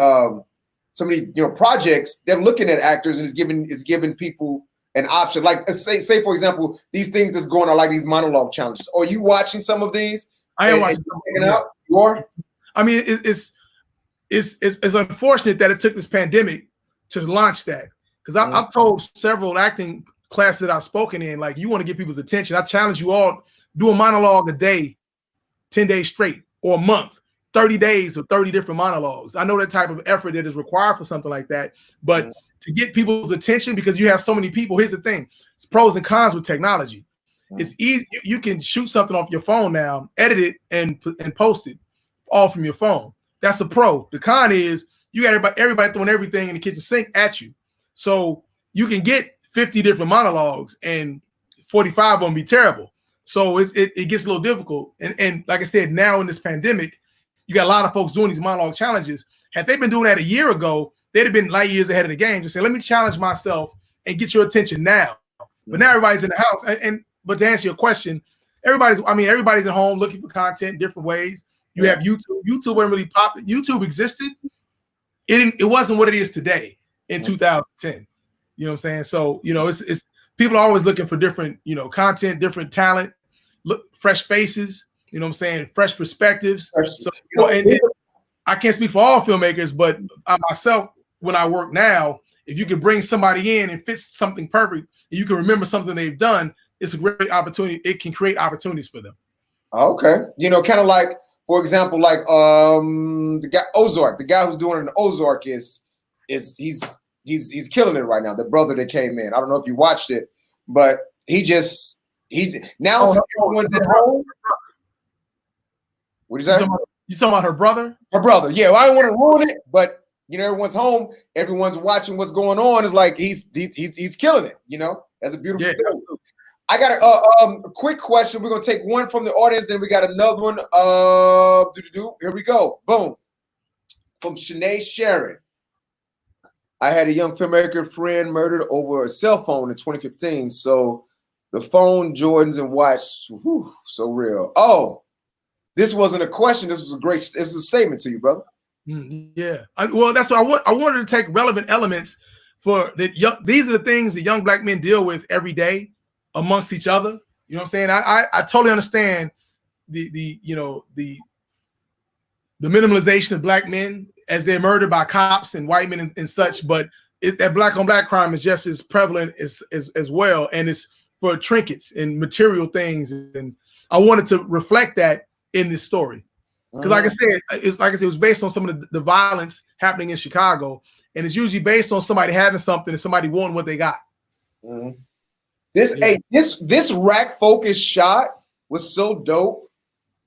know, projects? They're looking at actors and is giving people an option. Like say for example, these things that's going on, like these monologue challenges. Are you watching some of these? I am watching. You are? I mean, it's unfortunate that it took this pandemic to launch that, because I've told several acting classes that I've spoken in, like, you want to get people's attention, I challenge you all, do a monologue a day, 10 days straight, or a month, 30 days with 30 different monologues. I know that type of effort that is required for something like that, but to get people's attention, because you have so many people, here's the thing, it's pros and cons with technology. It's easy, you can shoot something off your phone now, edit it and post it all from your phone. That's a pro. The con is you got everybody throwing everything in the kitchen sink at you. So you can get 50 different monologues and 45 of them be terrible. So it gets a little difficult. And like I said, now in this pandemic, you got a lot of folks doing these monologue challenges. Had they been doing that a year ago, they'd have been light years ahead of the game. Just say, let me challenge myself and get your attention now. But now everybody's in the house. But to answer your question, everybody's at home looking for content in different ways. You have YouTube. YouTube wasn't really popular. YouTube existed. It wasn't what it is today in 2010. You know what I'm saying? So, you know, it's people are always looking for different, you know, content, different talent, fresh faces. You know what I'm saying? Fresh perspectives. So, and I can't speak for all filmmakers, but I myself, when I work now, if you can bring somebody in and fix something perfect, and you can remember something they've done, it's a great opportunity. It can create opportunities for them. Okay. Kind of like, for example, like the guy Ozark, the guy who's doing an Ozark he's killing it right now. The brother that came in. I don't know if you watched it, but now everyone's at home. What is that? You talking about her brother? Her brother, yeah. Well, I don't want to ruin it, but everyone's home, everyone's watching what's going on. It's like he's killing it. That's a beautiful thing. I got a quick question. We're gonna take one from the audience, then we got another one. Here we go. Boom. From Shanae Sharon. I had a young filmmaker friend murdered over a cell phone in 2015. So the phone, Jordans, and watch, whew, so real. Oh, this wasn't a question. This was a statement to you, brother. Yeah. Well, that's what I wanted to take relevant elements for that. These are the things that young black men deal with every day amongst each other. You know what I'm saying? I totally understand the minimalization of black men as they're murdered by cops and white men and such, but that black on black crime is just as prevalent as well, and it's for trinkets and material things. And I wanted to reflect that in this story because, like I said, it was based on some of the violence happening in Chicago, and it's usually based on somebody having something and somebody wanting what they got. This rack focus shot was so dope.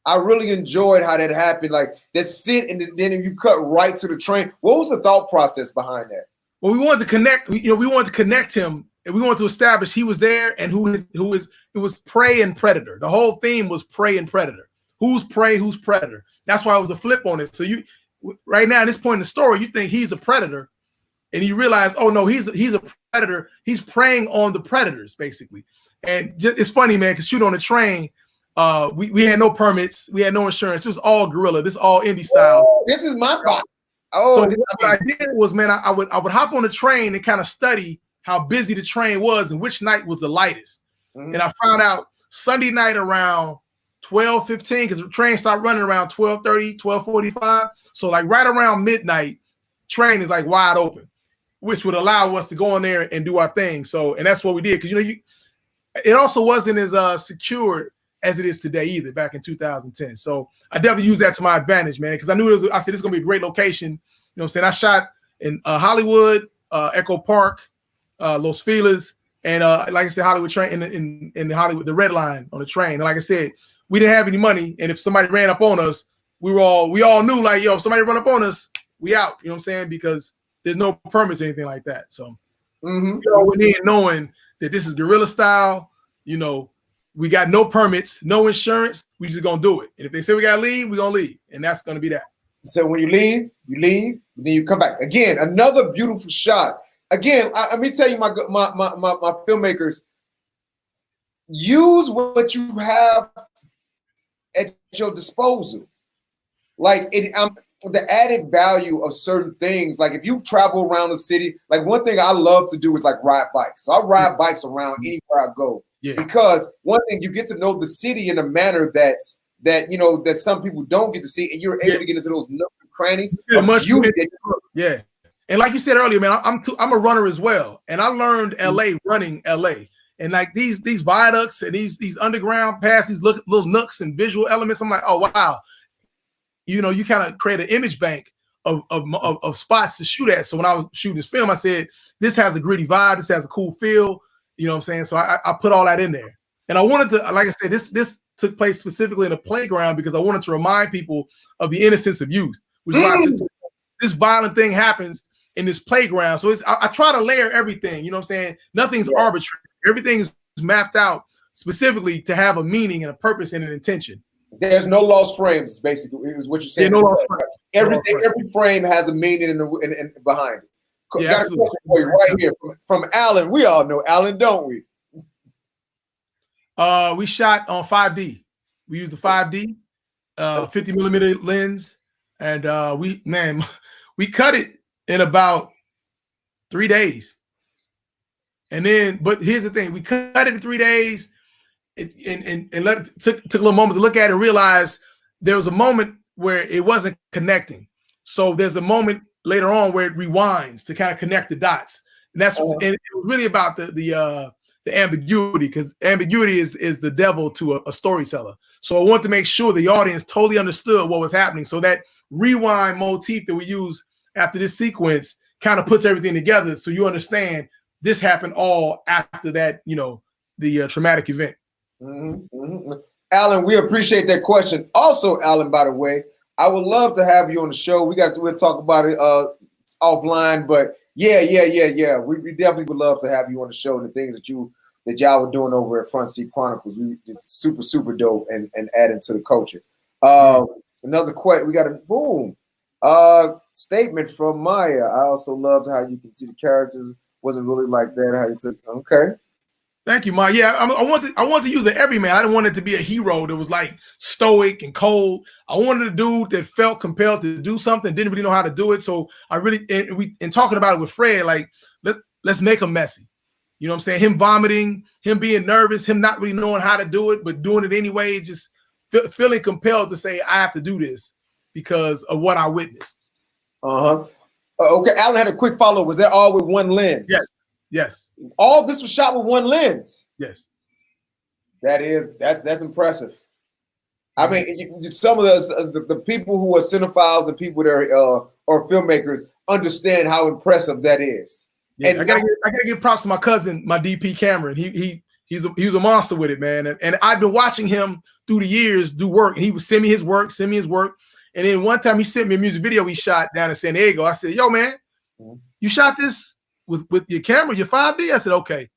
I really enjoyed how that happened. Like that sit and then you cut right to the train. What was the thought process behind that? Well, we wanted to connect. We wanted to connect him, and we wanted to establish he was there and it was prey and predator. The whole theme was prey and predator. Who's prey? Who's predator? That's why it was a flip on it. So right now at this point in the story, you think he's a predator, and you realize, oh no, he's a predator. He's preying on the predators basically. And it's funny, man, because shoot on the train. We had no permits, we had no insurance. It was all guerrilla. This is all indie style. Oh, this is my fault. So what I did was, man, I would hop on the train and kind of study how busy the train was and which night was the lightest. And I found out Sunday night around 12:15, because the train started running around 12:30, 12:45. So like right around midnight, train is like wide open, which would allow us to go in there and do our thing. So, and that's what we did, because it also wasn't as secured as it is today either back in 2010. So I definitely use that to my advantage, man, because I knew I said it's gonna be a great location. You know what I'm saying? I shot in Hollywood, Echo Park, Los Feliz, and like I said, Hollywood train in the Hollywood, the Red Line on the train. And like I said, we didn't have any money, and if somebody ran up on us, we all knew, like, yo, if somebody run up on us, we out. You know what I'm saying? Because there's no permits or anything like that. So we all went in knowing that this is guerrilla style. We got no permits, no insurance. We just gonna do it. And if they say we gotta leave, we gonna leave, and that's gonna be that. So when you leave, then you come back. Again, another beautiful shot. Again, let me tell you, my filmmakers, use what you have at your disposal. Like the added value of certain things. Like if you travel around the city, like one thing I love to do is like ride bikes. So I ride bikes around anywhere I go. Yeah. Because one thing, you get to know the city in a manner that some people don't get to see, and you're able to get into those nooks and crannies. Yeah. And like you said earlier, man, I'm a runner as well. And I learned LA running LA. And like these viaducts and these underground paths, these little nooks and visual elements, I'm like, oh wow. You kind of create an image bank of spots to shoot at. So when I was shooting this film, I said, this has a gritty vibe, this has a cool feel. You know what I'm saying? So I put all that in there. And I wanted to, like I said, this took place specifically in a playground because I wanted to remind people of the innocence of youth, which is why this violent thing happens in this playground. So I try to layer everything, you know what I'm saying? Nothing's arbitrary. Everything is mapped out specifically to have a meaning and a purpose and an intention. There's no lost frames, basically, is what you're saying. Yeah, no lost frame. Every frame has a meaning in behind it. Yeah, got a question for you right here from Alan. We all know Alan, don't we? We shot on 5D. We used the 5D, 50mm lens, and we cut it in about 3 days. And then, but here's the thing: we cut it in 3 days, took a little moment to look at it and realize there was a moment where it wasn't connecting. So there's a moment later on where it rewinds to kind of connect the dots. And that's and it was really about the ambiguity, because ambiguity is the devil to a storyteller. So I want to make sure the audience totally understood what was happening. So that rewind motif that we use after this sequence kind of puts everything together, so you understand this happened all after that, the traumatic event. Alan, we appreciate that question. Also, Alan, by the way, I would love to have you on the show. We'll talk about it offline, but yeah. We definitely would love to have you on the show, and the things that y'all were doing over at Front Seat Chronicles. We just super dope and adding to the culture. Another question, we got a boom statement from Maya. I also loved how you can see the characters wasn't really like that. How you took okay. Thank you, Maya. Yeah, I want to use an everyman. I didn't want it to be a hero that was like stoic and cold. I wanted a dude that felt compelled to do something, didn't really know how to do it. So I really, in talking about it with Fred, like let's make him messy. You know what I'm saying? Him vomiting, him being nervous, him not really knowing how to do it, but doing it anyway, just feeling compelled to say, I have to do this because of what I witnessed. Okay, Alan had a quick follow. Was that all with one lens? Yes. All this was shot with one lens. Yes. That's impressive. I mean, some of us, the people who are cinephiles and people that are filmmakers understand how impressive that is. Yeah, and I gotta give props to my cousin, my DP Cameron. He was a monster with it, man. And I've been watching him through the years do work, and he would send me his work. And then one time he sent me a music video he shot down in San Diego. I said, yo, man, you shot this with your camera, your 5D? I said, okay,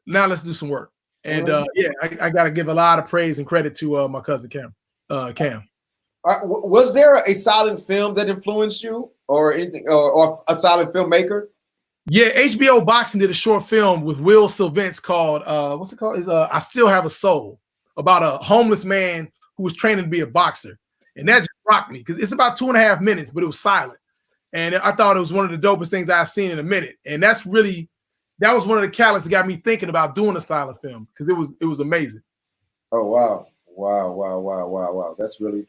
now let's do some work. And I got to give a lot of praise and credit to my cousin Cam. Was there a silent film that influenced you, or anything, or a silent filmmaker? Yeah, HBO Boxing did a short film with Will Sylvance called what's it called? I Still Have a Soul, about a homeless man who was training to be a boxer, and that just rocked me because it's about 2.5 minutes, but it was silent. And I thought it was one of the dopest things I've seen in a minute. And that was one of the catalysts that got me thinking about doing a silent film, because it was amazing. Oh wow. That's really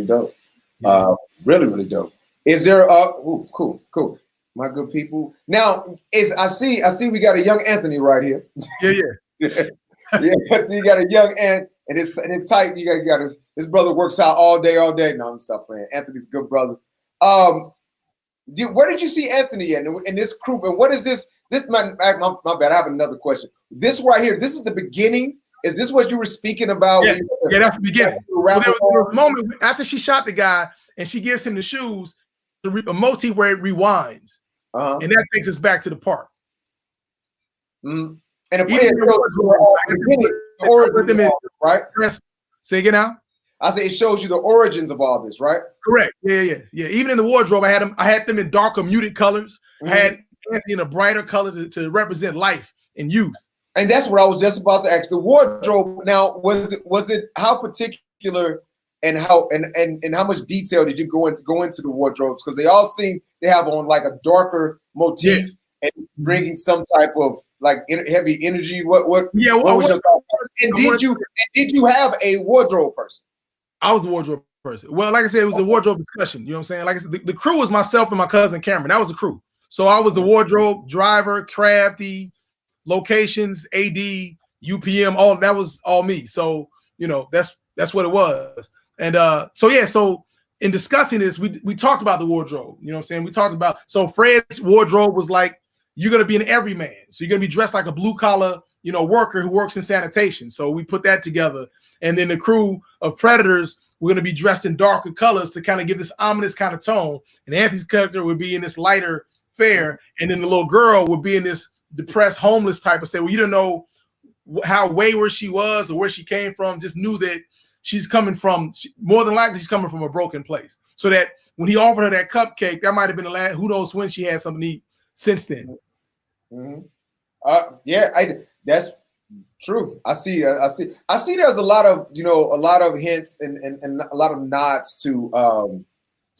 dope. Yeah. Really dope. Is there cool. My good people. Now I see we got a young Anthony right here. Yeah. Yeah, so you got a young and it's tight. You got his brother works out all day. No, I'm stop playing. Anthony's a good brother. Where did you see Anthony in this group? And what is this? My bad. I have another question. This right here. This is the beginning. Is this what you were speaking about? Yeah, that's the beginning. Well, there was a moment after she shot the guy and she gives him the shoes, a motif where it rewinds, and that takes us back to the park. And the origin, right? Say again now. I say it shows you the origins of all this, right? Correct. Yeah. Even in the wardrobe, I had them in darker, muted colors. I had Anthony in a brighter color to represent life and youth. And that's what I was just about to ask. The wardrobe. Now, was it how particular and how much detail did you go into the wardrobes? Because they all they have on like a darker motif and bringing some type of like heavy energy. What was your thought? And did you have a wardrobe person? I was a wardrobe person. Well, like I said, it was a wardrobe discussion. You know what I'm saying? Like I said, the crew was myself and my cousin Cameron. That was the crew. So I was the wardrobe, driver, crafty, locations, AD, UPM, all that was all me. So, that's what it was. And so in discussing this, we talked about the wardrobe. You know what I'm saying? We talked about, so Fred's wardrobe was like, you're gonna be an everyman. So you're gonna be dressed like a blue collar, worker who works in sanitation. So we put that together. And then the crew of Predators, we're going to be dressed in darker colors to kind of give this ominous kind of tone. And Anthony's character would be in this lighter fare. And then the little girl would be in this depressed, homeless type of state where you don't know how wayward she was or where she came from. Just knew that she's coming from, more than likely, she's coming from a broken place. So that when he offered her that cupcake, that might have been the last, who knows when she had something to eat since then. That's true. I see. There's a lot of hints and a lot of nods to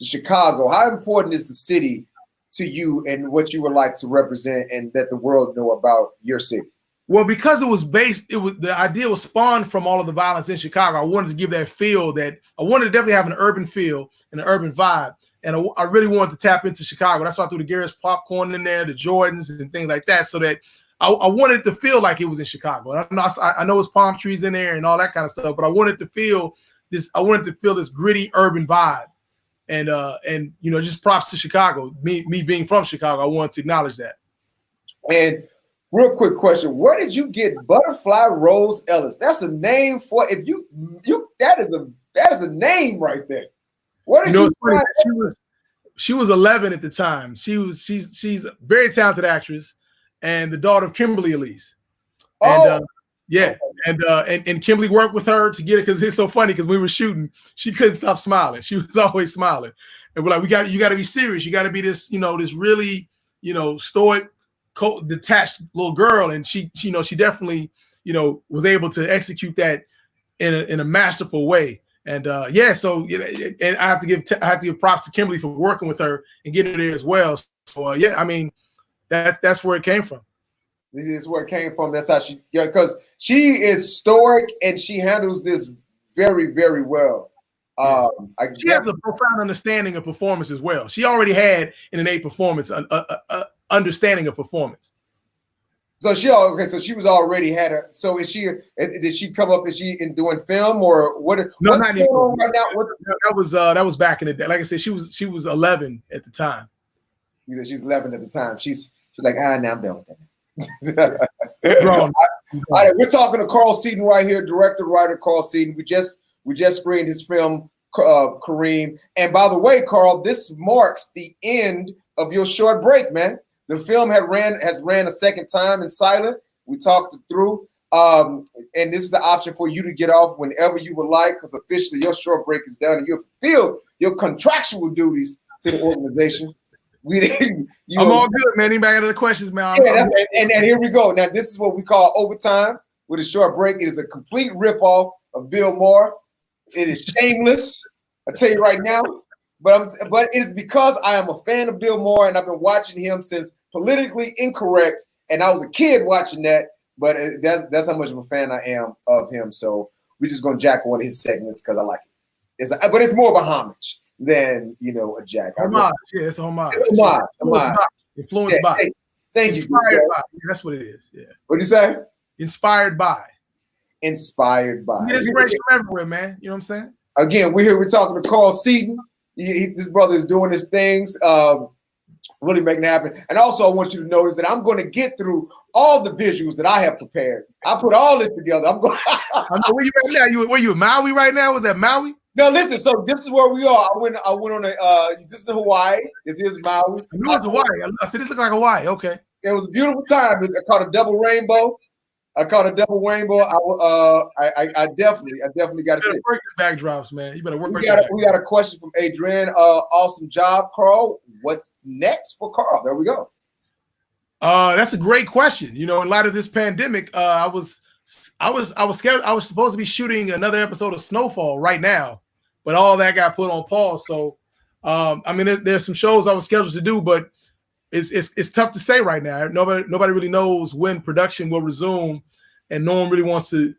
Chicago. How important is the city to you and what you would like to represent and that the world know about your city? Well, because it was the idea was spawned from all of the violence in Chicago. I wanted to give that feel that I wanted to definitely have an urban feel and an urban vibe. And I really wanted to tap into Chicago. That's why I threw the Garrett's popcorn in there, the Jordans and things like that, so that I wanted to feel like it was in Chicago. And I know it's palm trees in there and all that kind of stuff, but I wanted to feel this. I wanted to feel this gritty urban vibe. And you know, just props to Chicago. Me being from Chicago, I wanted to acknowledge that. And real quick question: where did you get Butterfly Rose Ellis? That's a name for that is a name right there. What did she was 11 at the time. She's a very talented actress and the daughter of Kimberly Elise. And yeah, and Kimberly worked with her to get it because it's so funny because we were shooting, she couldn't stop smiling. She was always smiling, and we're like, you got to be serious. You got to be this, you know, this really, you know, stoic, detached little girl, and she definitely, you know, was able to execute that in a masterful way. And yeah, so and I have to give props to Kimberly for working with her and getting her there as well. So yeah, I mean, that's where it came from. This is where it came from. That's how because she is stoic and she handles this very, very well. She has a profound understanding of performance as well. She already had an innate performance, understanding of performance. So she was already had her. So did she come up? Is she in doing film or what? No, not anymore. Right now, that was back in the day. Like I said, she was 11 at the time. You said she's 11 at the time. She's like, now I'm done with that. We're talking to Carl Seaton right here, director, writer Carl Seaton. We just screened his film KARIM. And by the way, Carl, this marks the end of your short break, man. The film has ran a second time in silent. We talked it through. And this is the option for you to get off whenever you would like, because officially your short break is done and you'll fulfill your contractual duties to the organization. I'm all good, man. Anybody got other questions, man? Yeah, and here we go. Now, this is what we call overtime with a short break. It is a complete ripoff of Bill Maher. It is shameless. I tell you right now. But it is because I am a fan of Bill Maher and I've been watching him since Politically Incorrect, and I was a kid watching that. But that's how much of a fan I am of him. So we're just gonna jack one of his segments because I like it. But it's more of a homage than, you know, a jack. Homage, yeah, it's a homage. It's homage. Influenced by. Thank you. Inspired by. Yeah, that's what it is. Yeah. What do you say? Inspired by. Inspired by. You get inspiration from everywhere, man. You know what I'm saying? Again, we're talking to Carl Seaton. This brother is doing his things, really making it happen. And also, I want you to notice that I'm going to get through all the visuals that I have prepared. I put all this together. I'm going. I know where you right now. Were you in Maui right now? Was that Maui? No, listen. So this is where we are. I went on a. This is Hawaii. This is Maui. I knew it was Hawaii. I said this looked like Hawai. Okay. It was a beautiful time. I caught a double rainbow. I definitely got to say. Work the backdrops, man. You better work. We got a question from Adrian. Awesome job, Carl. What's next for Carl? There we go. That's a great question. You know, in light of this pandemic, I was scheduled. I was supposed to be shooting another episode of Snowfall right now, but all that got put on pause. So, I mean, there's some shows I was scheduled to do, but it's tough to say right now. Nobody really knows when production will resume, and no one really wants to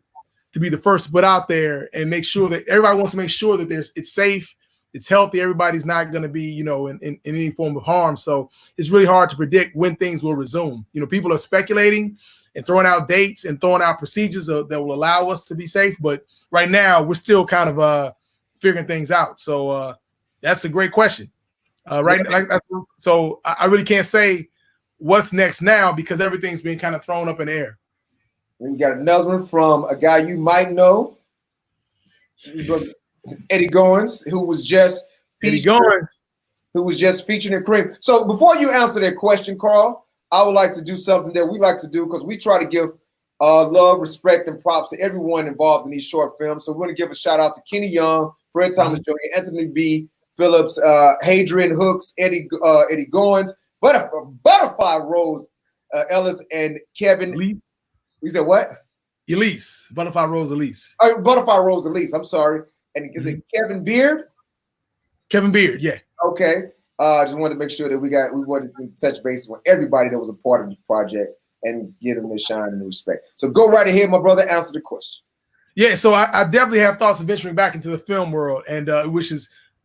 be the first to put out there and make sure that everybody wants to make sure that it's safe, it's healthy. Everybody's not going to be, you know, in any form of harm. So it's really hard to predict when things will resume. You know, people are speculating and throwing out dates and throwing out procedures that will allow us to be safe. But right now, we're still kind of figuring things out. So that's a great question. So I really can't say what's next now because everything's been kind of thrown up in the air. We got another one from a guy you might know, Eddie Goins, who was just featured in KARIM. So before you answer that question, Carl, I would like to do something that we like to do because we try to give love, respect, and props to everyone involved in these short films. So we're going to give a shout out to Kenny Young, Fred Thomas Jr., Anthony B. Phillips, Hadrian Hooks, Eddie Goins, Butterfly Rose Ellis, and Kevin. Elise. You said what? Elise. Butterfly Rose Elise. Butterfly Rose Elise. I'm sorry. And is it Kevin Beard? Kevin Beard, yeah. Okay. Just wanted to make sure that we wanted to touch base with everybody that was a part of the project and give them the shine and the respect. So go right ahead, my brother, answer the question. Yeah, so I definitely have thoughts of venturing back into the film world, and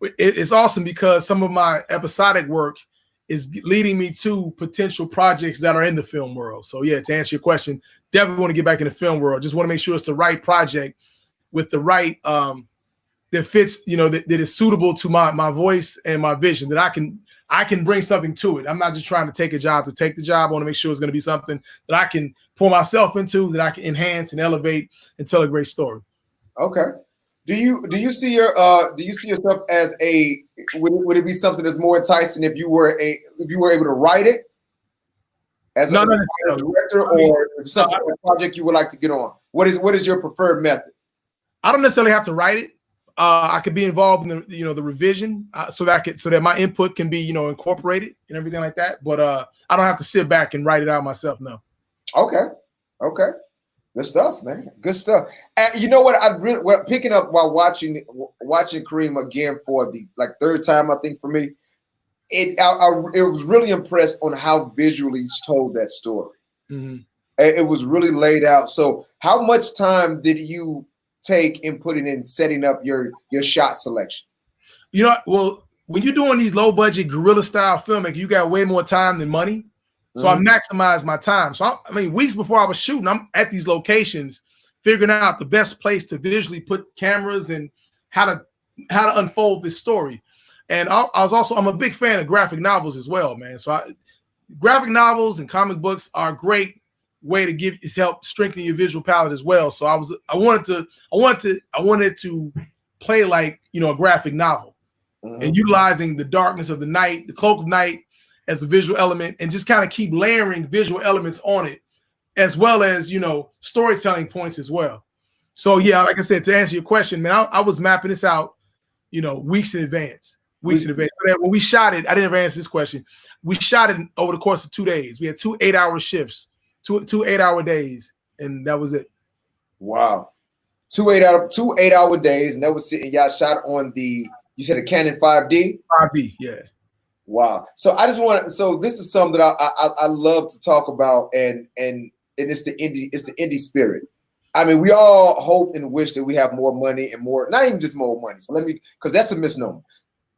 it's awesome because some of my episodic work is leading me to potential projects that are in the film world. So yeah, to answer your question, definitely want to get back in the film world. Just want to make sure it's the right project with the right that fits, that is suitable to my voice and my vision, that I can bring something to it. I'm not just trying to take a job to take the job. I want to make sure it's going to be something that I can pour myself into, that I can enhance and elevate and tell a great story. Okay. Do you see yourself as would it be something that's more enticing if you were able to write it as a director, or something a project you would like to get on? What is your preferred method? I don't necessarily have to write it. I could be involved in the revision so that my input can be incorporated and everything like that. But I don't have to sit back and write it out myself. No. Okay. Good stuff, man. Good stuff. And you know what? Picking up while watching KARIM again for the third time, I think for me, it was really impressed on how visually told that story. Mm-hmm. It was really laid out. So how much time did you take in putting in setting up your shot selection? Well, when you're doing these low budget guerrilla style filmmaking, you got way more time than money. So I maximize my time. So weeks before I was shooting, I'm at these locations figuring out the best place to visually put cameras and how to unfold this story. And I'm a big fan of graphic novels as well, man. So graphic novels and comic books are a great way to help strengthen your visual palette as well. So I wanted to play like a graphic novel, and utilizing the darkness of the night, the cloak of night, as a visual element, and just kind of keep layering visual elements on it, as well as storytelling points as well. So yeah, like I said, to answer your question, man, I was mapping this out, weeks in advance. So that when we shot it, I didn't ever answer this question. We shot it over the course of 2 days. We had 2 8-hour shifts, two 8-hour days, and that was it. Wow, 2 8-hour days, and that was sitting. Y'all shot on you said a Canon 5D. 5D, yeah. Wow. So this is something that I love to talk about, and it's the indie spirit. I mean, we all hope and wish that we have more money and more, not even just more money. So because that's a misnomer,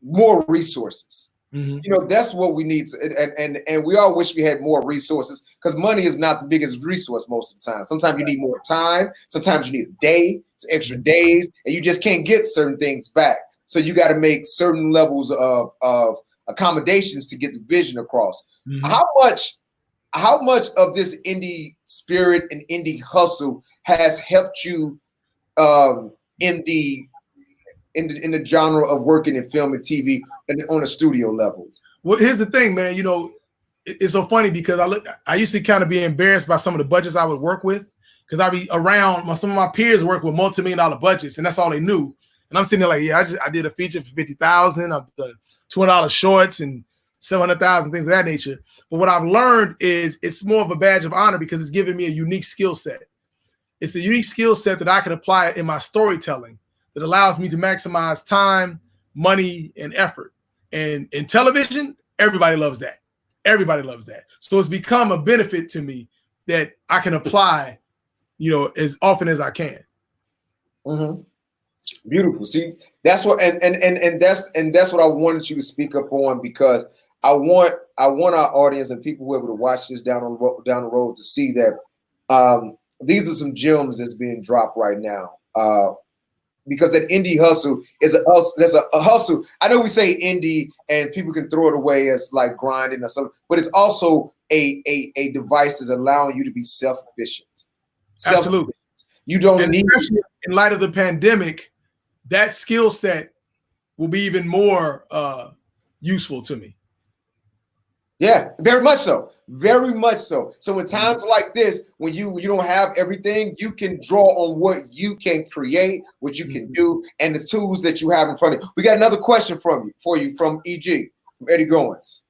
more resources. Mm-hmm. That's what we need and we all wish we had more resources, because money is not the biggest resource most of the time. Sometimes you need more time. Sometimes you need a day, extra days, and you just can't get certain things back. So you got to make certain levels of accommodations to get the vision across. Mm-hmm. How much of this indie spirit and indie hustle has helped you in the genre of working in film and TV and on a studio level? Well, here's the thing, man. It's so funny because I used to kind of be embarrassed by some of the budgets I would work with, because I'd be around some of my peers work with multi-million-dollar budgets, and that's all they knew. And I'm sitting there like, yeah, I did a feature for $50,000. I've done $200 shorts and $700,000, things of that nature. But what I've learned is it's more of a badge of honor because it's giving me a unique skill set. It's a unique skill set that I can apply in my storytelling that allows me to maximize time, money, and effort. And in television, everybody loves that. Everybody loves that. So it's become a benefit to me that I can apply, as often as I can. Mm-hmm. Beautiful. See, that's what and that's what I wanted you to speak up on, because I want our audience and people who are able to watch this down the road to see that these are some gems that's being dropped right now. Because that indie hustle is there's a hustle. I know we say indie and people can throw it away as like grinding or something, but it's also a device that's allowing you to be self-efficient. Absolutely. You don't need, especially in light of the pandemic, that skill set will be even more useful to me. Yeah, very much so. Very much so. So in times like this, when you don't have everything, you can draw on what you can create, what you can do, and the tools that you have in front of you. We got another question for you from EG, from Eddie Goins.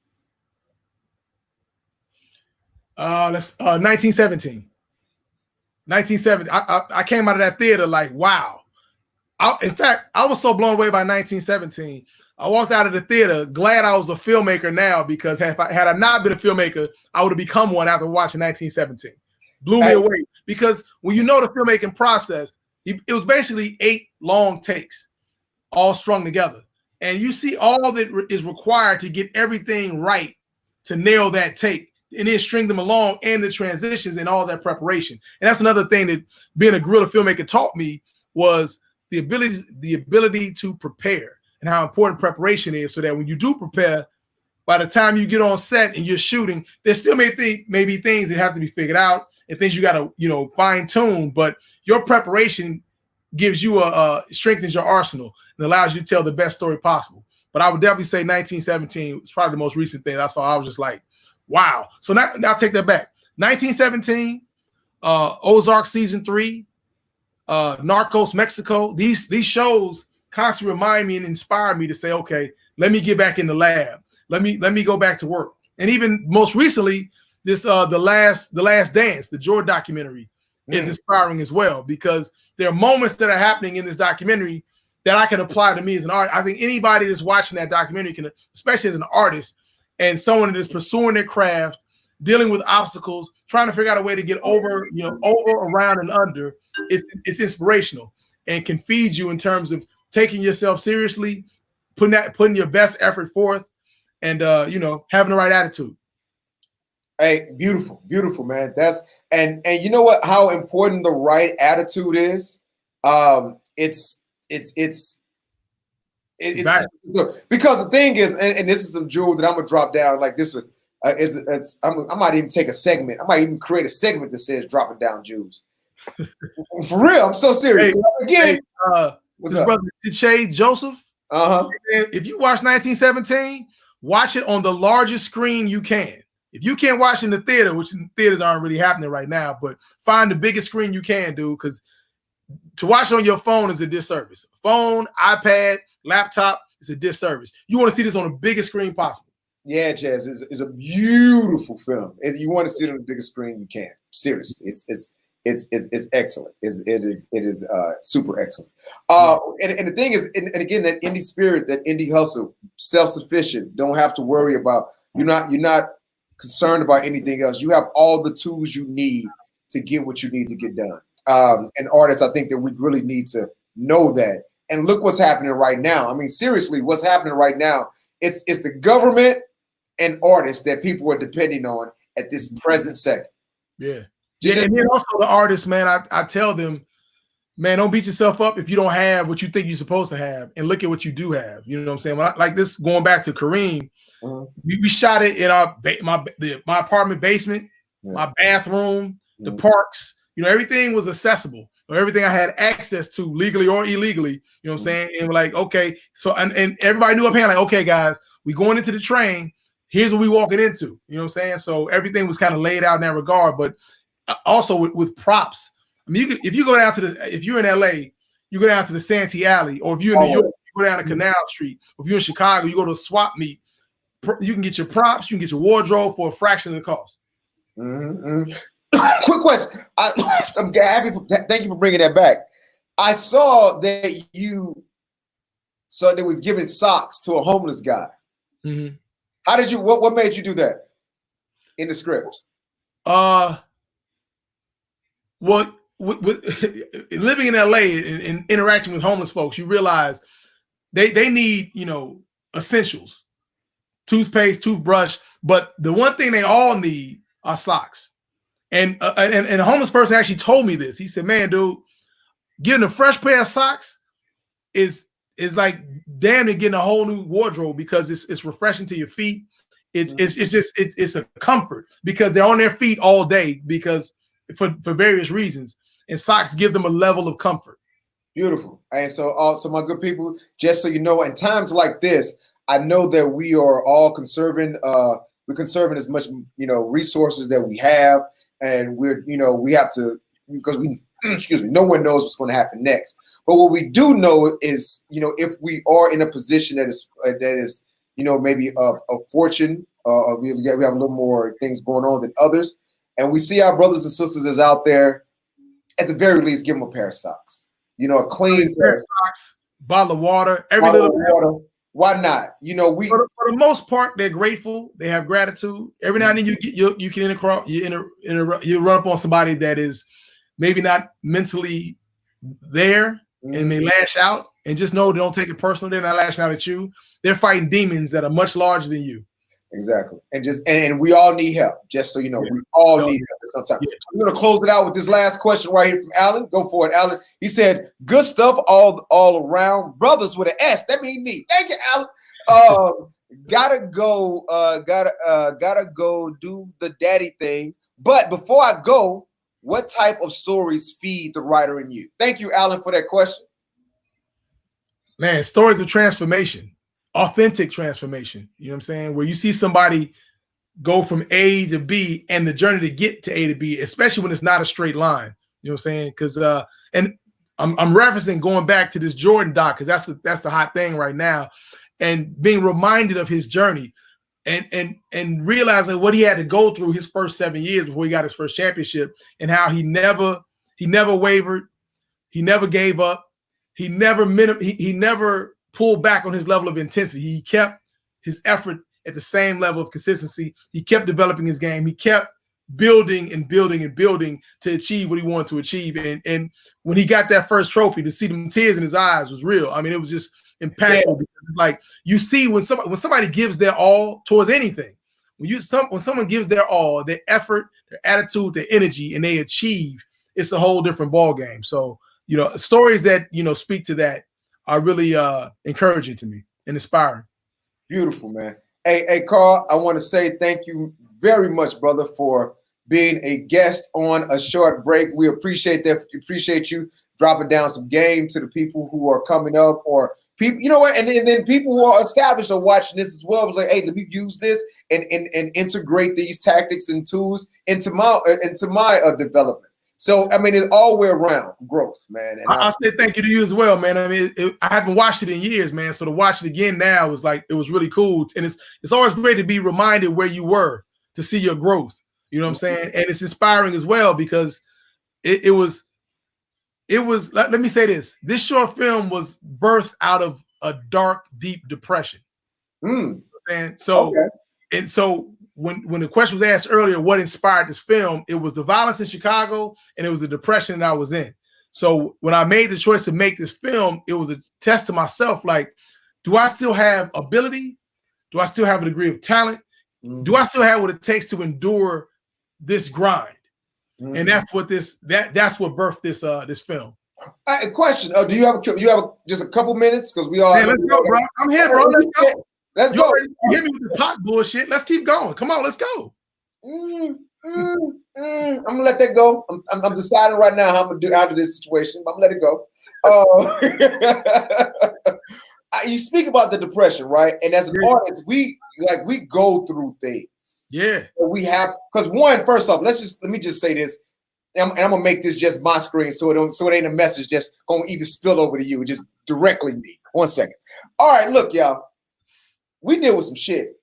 That's 1917. 1970. I came out of that theater like, wow. In fact, I was so blown away by 1917. I walked out of the theater glad I was a filmmaker now, because had I not been a filmmaker, I would have become one after watching 1917. Blew me away, because when you know the filmmaking process, it was basically 8 long takes, all strung together. And you see all that is required to get everything right to nail that take, and then string them along, and the transitions and all that preparation. And that's another thing that being a guerrilla filmmaker taught me, was the ability to prepare, and how important preparation is, so that when you do prepare, by the time you get on set and you're shooting, there still may be things that have to be figured out, and things you got to, you know, fine tune. But your preparation gives you strengthens your arsenal and allows you to tell the best story possible. But I would definitely say 1917 is probably the most recent thing I saw. I was just like, wow. So now I'll take that back. 1917, Ozark season 3, Narcos Mexico. These shows constantly remind me and inspire me to say, okay, let me get back in the lab. Let me go back to work. And even most recently, this the last dance, the Jordan documentary, is inspiring as well, because there are moments that are happening in this documentary that I can apply to me as an artist. I think anybody that's watching that documentary can, especially as an artist and someone that is pursuing their craft, dealing with obstacles, trying to figure out a way to get over, you know, over, around, and under. It's inspirational and can feed you in terms of taking yourself seriously, putting your best effort forth, and you know, having the right attitude. Hey, beautiful, beautiful, man. That's and you know what? How important the right attitude is. It's because the thing is, and this is some jewel that I'm gonna drop down. Like this I might even take a segment. I might even create a segment that says "dropping down jewels." For real, I'm so serious. Hey, again, what's up, brother Tiche Joseph? If you watch 1917, watch it on the largest screen you can. If you can't watch in the theater, which theaters aren't really happening right now, but find the biggest screen you can, dude, because to watch on your phone is a disservice. Phone, iPad, laptop is a disservice. You want to see this on the biggest screen possible. Yeah, Jazz, it's a beautiful film. You want to see it on the biggest screen you can. Seriously, it's excellent. It is super excellent. And the thing is, and again, that indie spirit, that indie hustle, self-sufficient, don't have to worry about, you're not concerned about anything else. You have all the tools you need to get what you need to get done. And artists, I think that we really need to know that. And look what's happening right now. I mean, seriously, what's happening right now? It's the government and artists that people are depending on at this present second. Yeah. And then also the artists, man, I tell them, man, don't beat yourself up if you don't have what you think you're supposed to have, and look at what you do have. You know what I'm saying? Like this, going back to Kareem, we shot it in my apartment basement, my bathroom, the parks. You know, everything was accessible, or everything I had access to legally or illegally. You know what I'm saying? And we're like, okay, so and everybody knew up here, like, okay, guys, we going into the train. Here's what we walking into. You know what I'm saying? So everything was kind of laid out in that regard, but also with props. I mean, if you go down to if you're in LA, you go down to the Santee Alley, or if you're in New York, you go down to Canal Street. Or if you're in Chicago, you go to a swap meet. You can get your props, you can get your wardrobe for a fraction of the cost. Quick question. I'm happy. Thank you for bringing that back. I saw that they was giving socks to a homeless guy. How did you? What made you do that in the script? Well, with living in LA and interacting with homeless folks, you realize they need, you know, essentials, toothpaste, toothbrush, but the one thing they all need are socks. And a homeless person actually told me this. He said, "Man, dude, getting a fresh pair of socks is like damn near getting a whole new wardrobe, because it's refreshing to your feet. It's a comfort, because they're on their feet all day because for various reasons, and socks give them a level of comfort." Beautiful. And so my good people, just so you know, in times like this, I know that we are all conserving. We're conserving as much, you know, resources that we have, and we have to, because no one knows what's going to happen next. But what we do know is, you know, if we are in a position that is, you know, maybe of fortune, we have a little more things going on than others, and we see our brothers and sisters is out there, at the very least, give them a pair of socks. You know, a clean pair of socks, bottle of water, every little water. Why not? You know, for the most part, they're grateful. They have gratitude. Every now and then you can you run up on somebody that is maybe not mentally there and may lash out, and just know they don't take it personal. They're not lashing out at you. They're fighting demons that are much larger than you. Exactly. And we all need help, just so you know. We all need help sometimes. So I'm gonna close it out with this last question right here from Alan. Go for it, Alan. He said, good stuff all around. Brothers with an S. That means me. Thank you, Alan. Gotta go do the daddy thing. But before I go, what type of stories feed the writer in you? Thank you, Alan, for that question. Man, stories of transformation. Authentic transformation, you know what I'm saying? Where you see somebody go from A to B and the journey to get to A to B, especially when it's not a straight line, you know what I'm saying? Because and I'm referencing going back to this Jordan doc, because that's the hot thing right now, and being reminded of his journey and realizing what he had to go through his first 7 years before he got his first championship, and how he never wavered, he never gave up, he never pulled back on his level of intensity. He kept his effort at the same level of consistency. He kept developing his game. He kept building and building and building to achieve what he wanted to achieve. And when he got that first trophy, to see them tears in his eyes was real. I mean, it was just impactful. Because, like, you see when somebody gives their all towards anything, when someone gives their all, their effort, their attitude, their energy, and they achieve, it's a whole different ball game. So, you know, stories that, you know, speak to that are really encouraging to me and inspiring. Beautiful, man. Hey, Carl, I want to say thank you very much, brother, for being a guest on A Short Break. We appreciate that. We appreciate you dropping down some game to the people who are coming up, or people, you know what, and then people who are established are watching this as well. It was like, hey, let me use this and integrate these tactics and tools into my development. So, I mean, it's all the way around growth, man. And I say thank you to you as well, man. I mean, I haven't watched it in years, man. So to watch it again now was like, it was really cool. And it's always great to be reminded where you were, to see your growth. You know what I'm saying? And it's inspiring as well, because it was, let me say this. This short film was birthed out of a dark, deep depression. You know what I'm saying? So, and so when the question was asked earlier, what inspired this film, it was the violence in Chicago and it was the depression that I was in. So when I made the choice to make this film, it was a test to myself. Like, do I still have ability? Do I still have a degree of talent? Do I still have what it takes to endure this grind? And that's what that's what birthed this film. A question: do you have just a couple minutes? Because we all. Hey, let's go, bro. I'm here, bro. Let's go. Let's go. You hit me with the pot bullshit. Let's keep going. Come on, let's go. I'm gonna let that go. I'm deciding right now how I'm gonna do out of this situation. But I'm gonna let it go. You speak about the depression, right? And as an artist, we go through things. Yeah. We have, because first off, let me just say this, and I'm gonna make this just my screen, so it ain't a message just gonna even spill over to you, just directly me. 1 second. All right, look, y'all. We deal with some shit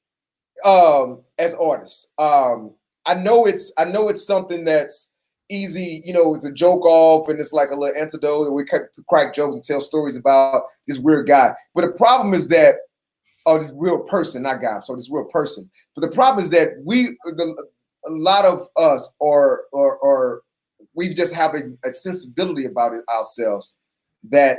as artists. I know it's something that's easy, you know, it's a joke off and it's like a little antidote, and we crack jokes and tell stories about this weird guy. But the problem is that, this real person, not guy, so this real person. But the problem is that a lot of us or we just have a sensibility about it ourselves that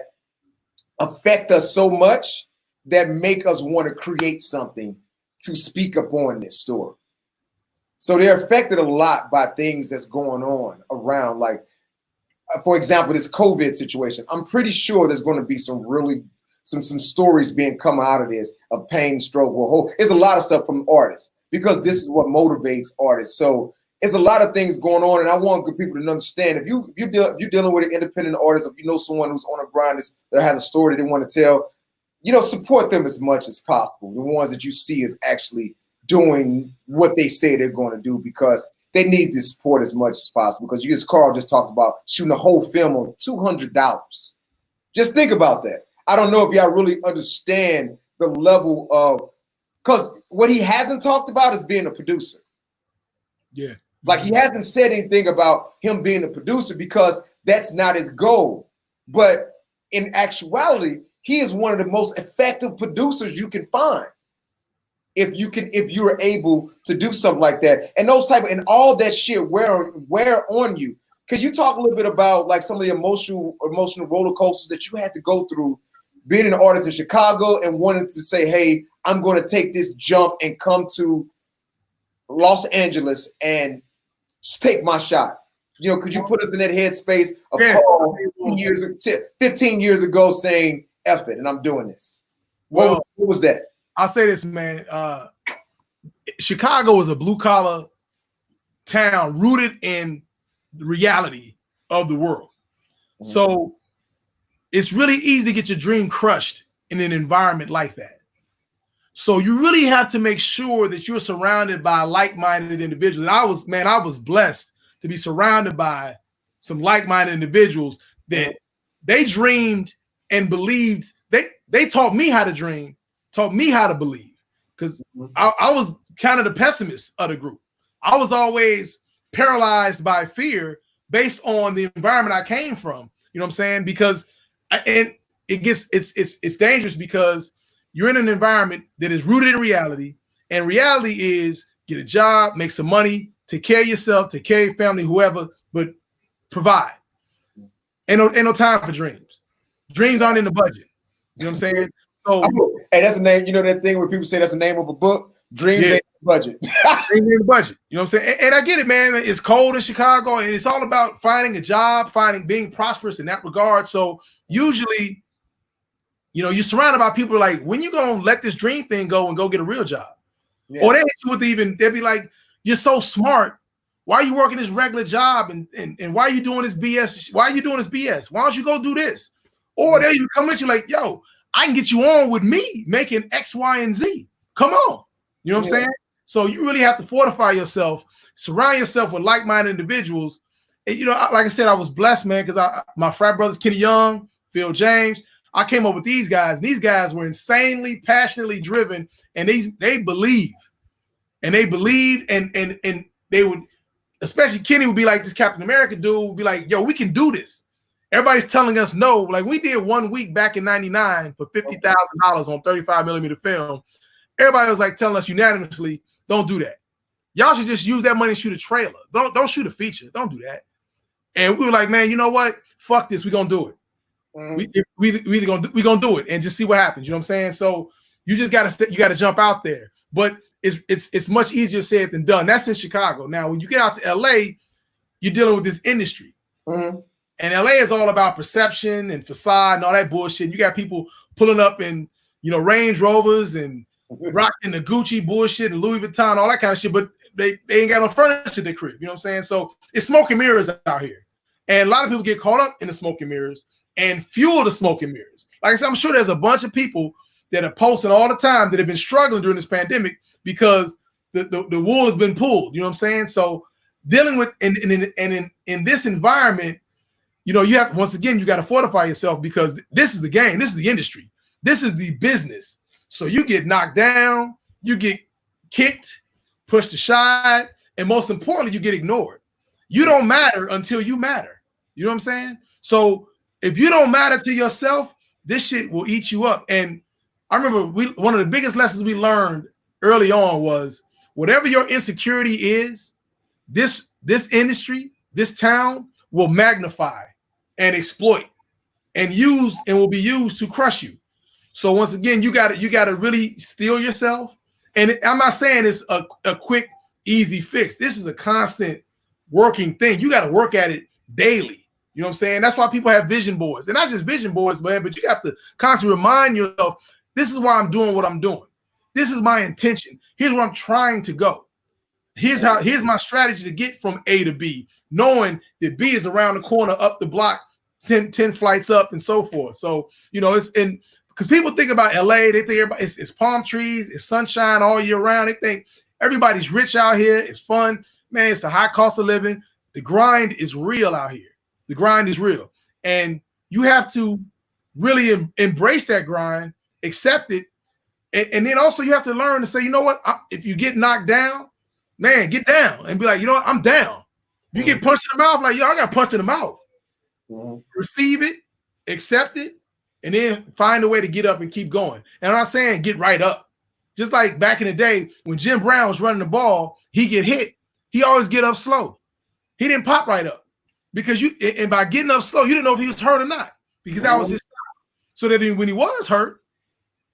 affect us so much that make us want to create something to speak up on this story. So they're affected a lot by things that's going on around. Like, for example, this COVID situation. I'm pretty sure there's going to be some stories being come out of this, of pain, stroke, there's a lot of stuff from artists, because this is what motivates artists. So it's a lot of things going on, and I want good people to understand. If you're dealing with an independent artist, if you know someone who's on a grind that has a story that they want to tell, you know, support them as much as possible. The ones that you see is actually doing what they say they're going to do, because they need the support as much as possible. Because Carl just talked about shooting a whole film on $200. Just think about that. I don't know if y'all really understand the level of, because what he hasn't talked about is being a producer. Yeah. Like, he hasn't said anything about him being a producer, because that's not his goal. But in actuality, he is one of the most effective producers you can find. If you're able to do something like that, and those type of, and all that shit wear on you. Could you talk a little bit about like some of the emotional roller coasters that you had to go through being an artist in Chicago and wanting to say, hey, I'm going to take this jump and come to Los Angeles and take my shot? You know, could you put us in that headspace of Carl 15 years ago saying, F it, and I'm doing this? What was that? I'll say this, man. Chicago is a blue-collar town rooted in the reality of the world. Mm-hmm. So it's really easy to get your dream crushed in an environment like that. So you really have to make sure that you're surrounded by like-minded individuals. And I was blessed to be surrounded by some like-minded individuals that they dreamed and believed. They taught me how to dream, taught me how to believe, because I was kind of the pessimist of the group. I was always paralyzed by fear based on the environment I came from. You know what I'm saying? Because it's dangerous because you're in an environment that is rooted in reality, and reality is get a job, make some money, take care of yourself, take care of your family, whoever, but provide. Ain't no time for dreams. Dreams aren't in the budget. You know what I'm saying? So, hey, that's the name. You know that thing where people say that's the name of a book? Dreams ain't in the budget. Dreams ain't in the budget. You know what I'm saying? And I get it, man. It's cold in Chicago, and it's all about finding a job, being prosperous in that regard. So usually, you know, you're surrounded by people like, when you gonna let this dream thing go and go get a real job? Yeah. Or they hit you with they'll be like, you're so smart. Why are you working this regular job? And why are you doing this BS? Why are you doing this BS? Why don't you go do this? Or they come at you like, yo, I can get you on with me making X, Y, and Z. Come on. You know what I'm saying? So you really have to fortify yourself, surround yourself with like-minded individuals. And, you know, like I said, I was blessed, man, because my frat brothers, Kenny Young, Phil James, I came up with these guys, and these guys were insanely, passionately driven, and they believe. And they believed, and they would, especially Kenny would be like this Captain America dude, would be like, yo, we can do this. Everybody's telling us no. Like, we did 1 week back in '99 for $50,000 on 35mm film. Everybody was like telling us unanimously, don't do that. Y'all should just use that money and shoot a trailer. Don't shoot a feature. Don't do that. And we were like, man, you know what? Fuck this. We're gonna do it. We gonna do it and just see what happens. You know what I'm saying? So you just gotta jump out there. But it's much easier said than done. That's in Chicago. Now, when you get out to LA, you're dealing with this industry. And LA is all about perception and facade and all that bullshit. You got people pulling up in, you know, Range Rovers and rocking the Gucci bullshit and Louis Vuitton, all that kind of shit, but they ain't got no furniture in their crib. You know what I'm saying? So it's smoke and mirrors out here. And a lot of people get caught up in the smoke and mirrors and fuel the smoke and mirrors. Like I said, I'm sure there's a bunch of people that are posting all the time that have been struggling during this pandemic because the wool has been pulled. You know what I'm saying? So dealing with in this environment, you know, you have to, once again, you got to fortify yourself because this is the game. This is the industry. This is the business. So you get knocked down, you get kicked, pushed aside, and most importantly, you get ignored. You don't matter until you matter. You know what I'm saying? So if you don't matter to yourself, this shit will eat you up. And I remember one of the biggest lessons we learned early on was whatever your insecurity is, this industry, this town will magnify and exploit and will be used to crush you. So once again, you got to really steel yourself. And I'm not saying it's a quick, easy fix. This is a constant working thing. You got to work at it daily. You know what I'm saying? That's why people have vision boards. And not just vision boards, man, but you got to constantly remind yourself, this is why I'm doing what I'm doing. This is my intention. Here's where I'm trying to go. Here's my strategy to get from A to B, knowing that B is around the corner, up the block, 10 flights up and so forth. So, you know, because people think about LA, they think it's palm trees, it's sunshine all year round. They think everybody's rich out here. It's fun. Man, it's a high cost of living. The grind is real out here. The grind is real. And you have to really embrace that grind, accept it. And then also you have to learn to say, you know what, if you get knocked down, man, get down and be like, you know what, I'm down. You get punched in the mouth, like, yo, I got punched in the mouth. Receive it, accept it, and then find a way to get up and keep going. And I'm not saying get right up. Just like back in the day when Jim Brown was running the ball, he get hit. He always get up slow. He didn't pop right up because and by getting up slow, you didn't know if he was hurt or not because that was his style. So that when he was hurt,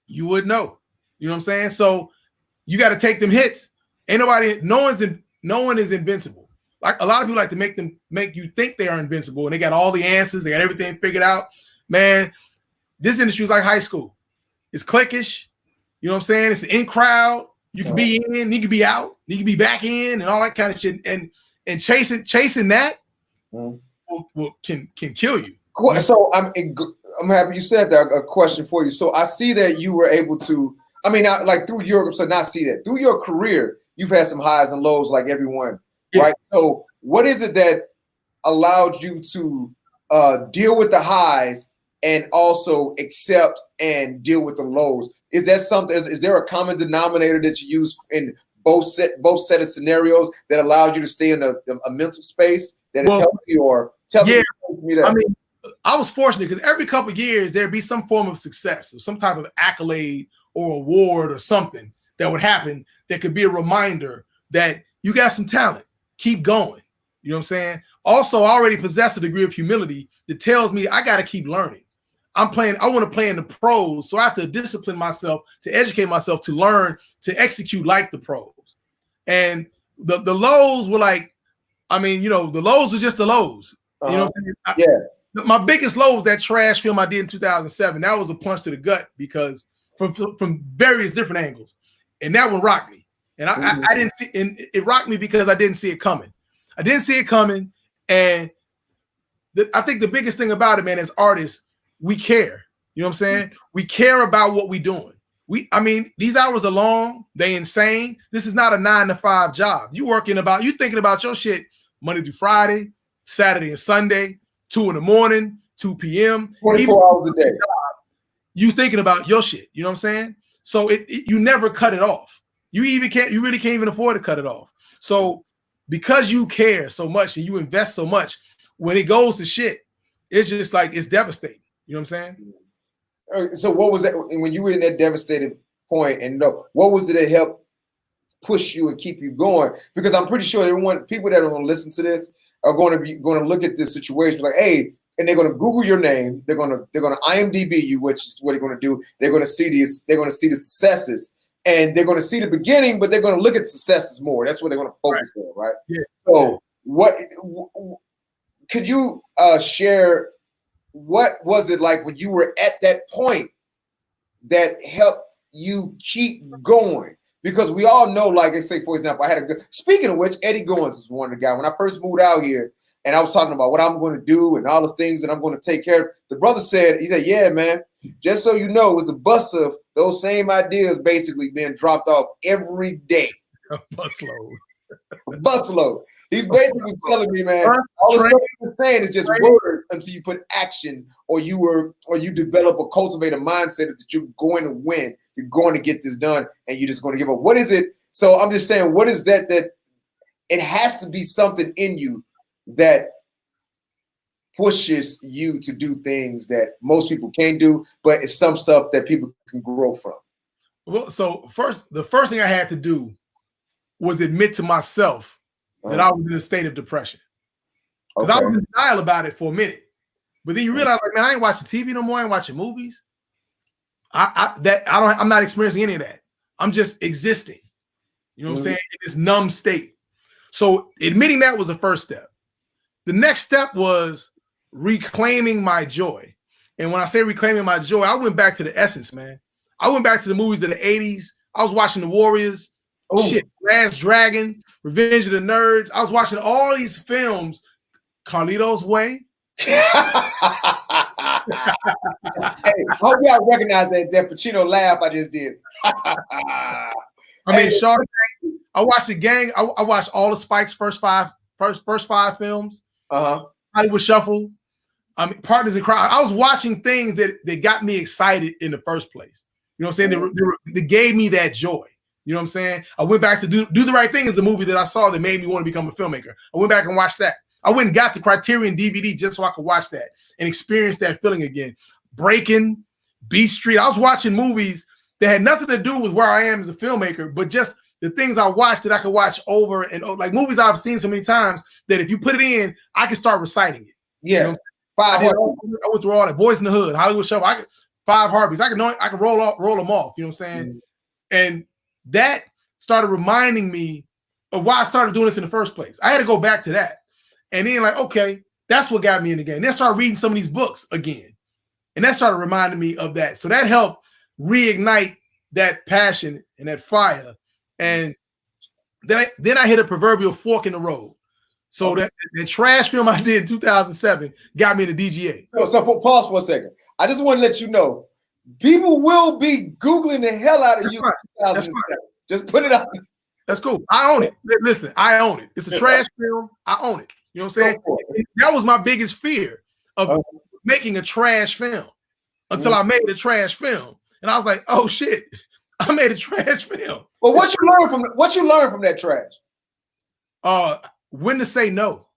you would know. You know what I'm saying? So you got to take them hits. Ain't nobody, no one is invincible. Like a lot of people like to make you think they are invincible and they got all the answers, they got everything figured out. Man, this industry is like high school. It's cliquish. You know what I'm saying? It's an in crowd. You can be in, you can be out, you can be back in, and all that kind of shit. And chasing that can kill you. So I'm happy you said that. A question for you. So I see that you were able to. I mean, like through your through your career, you've had some highs and lows like everyone, right? So what is it that allowed you to deal with the highs and also accept and deal with the lows? Is that something? Is there a common denominator that you use in both set of scenarios that allowed you to stay in a mental space that is healthy? Or tell me that. I mean, I was fortunate because every couple of years there'd be some form of success or some type of accolade or award or something that would happen that could be a reminder that you got some talent. Keep going. You know what I'm saying? Also, I already possess a degree of humility that tells me I got to keep learning. I want to play in the pros, so I have to discipline myself to educate myself to learn to execute like the pros. And the lows were like, I mean, you know, the lows were just the lows. You know what I'm saying? My biggest low was that trash film I did in 2007. That was a punch to the gut because from various different angles, and that one rocked me. And I didn't see, and it rocked me because I didn't see it coming. I didn't see it coming, and I think the biggest thing about it, man, as artists, we care. You know what I'm saying? We care about what we're doing. I mean, these hours are long. They insane. This is not a 9-to-5 job. You thinking about your shit Monday through Friday, Saturday and Sunday, 2 a.m, 2 p.m. 24 hours a day. You thinking about your shit. You know what I'm saying? So you never cut it off. You really can't even afford to cut it off. So because you care so much and you invest so much, when it goes to shit, it's just like, it's devastating. You know what I'm saying? So what was that when you were in that devastated point, and what was it that helped push you and keep you going? Because I'm pretty sure people that are going to listen to this are going to look at this situation like, hey, and they're going to Google your name. They're going to IMDb you, which is what they're going to do. They're going to see these. They're going to see the successes, and they're going to see the beginning, but they're going to look at successes more. That's what they're going to focus on, right? Yeah. So what could you share? What was it like when you were at that point that helped you keep going? Because we all know, like I say, for example, speaking of which, Eddie Goins was one of the guys. When I first moved out here and I was talking about what I'm going to do and all the things that I'm going to take care of, the brother said, yeah, man, just so you know, it was a bus of those same ideas basically being dropped off every day. A busload. Busload. He's basically telling me, man, all the stuff you're saying is just words until you put action or you develop or cultivate a mindset that you're going to win, you're going to get this done, and you're just going to give up. What is it? So I'm just saying, what is that it has to be something in you that pushes you to do things that most people can't do, but it's some stuff that people can grow from. Well, so the first thing I had to do was admit to myself that I was in a state of depression. Because I was in denial about it for a minute. But then you realize, like, man, I ain't watching TV no more. I ain't watching movies. I'm not experiencing any of that. I'm just existing. You know what I'm saying? In this numb state. So admitting that was the first step. The next step was reclaiming my joy. And when I say reclaiming my joy, I went back to the essence, man. I went back to the movies of the 80s. I was watching The Warriors, Last Dragon, Revenge of the Nerds. I was watching all these films. Carlito's Way. Hey, hope y'all recognize that Pacino laugh I just did. I mean, Shark Tank. I watched the gang. I watched all of Spike's first five films. Hollywood Shuffle. I mean, Partners in Crime. I was watching things that got me excited in the first place. You know what I'm saying? They gave me that joy. You know what I'm saying? I went back to Do the Right Thing is the movie that I saw that made me want to become a filmmaker. I went back and watched that. I went and got the Criterion DVD just so I could watch that and experience that feeling again. Breaking, Beat Street. I was watching movies that had nothing to do with where I am as a filmmaker, but just the things I watched that I could watch over and over, like movies I've seen so many times that if you put it in, I can start reciting it. Yeah. You know? I went through all that. Boys in the Hood, Hollywood Shuffle. I could 5 Heartbeats. I can roll them off. You know what I'm saying? Mm-hmm. And that started reminding me of why I started doing this in the first place. I had to go back to that. And then like, okay, that's what got me in the game. Then I started reading some of these books again. And that started reminding me of that. So that helped reignite that passion and that fire. And then I hit a proverbial fork in the road. So that the trash film I did in 2007 got me into DGA. So pause for a second. I just want to let you know, people will be Googling the hell out of you in 2007. Just put it out. That's cool. I own it. Listen, I own it. It's a trash film. I own it. You know what I'm saying? That was my biggest fear of making a trash film until I made a trash film. And I was like, oh shit, I made a trash film. Well, what you learned from that trash? When to say no.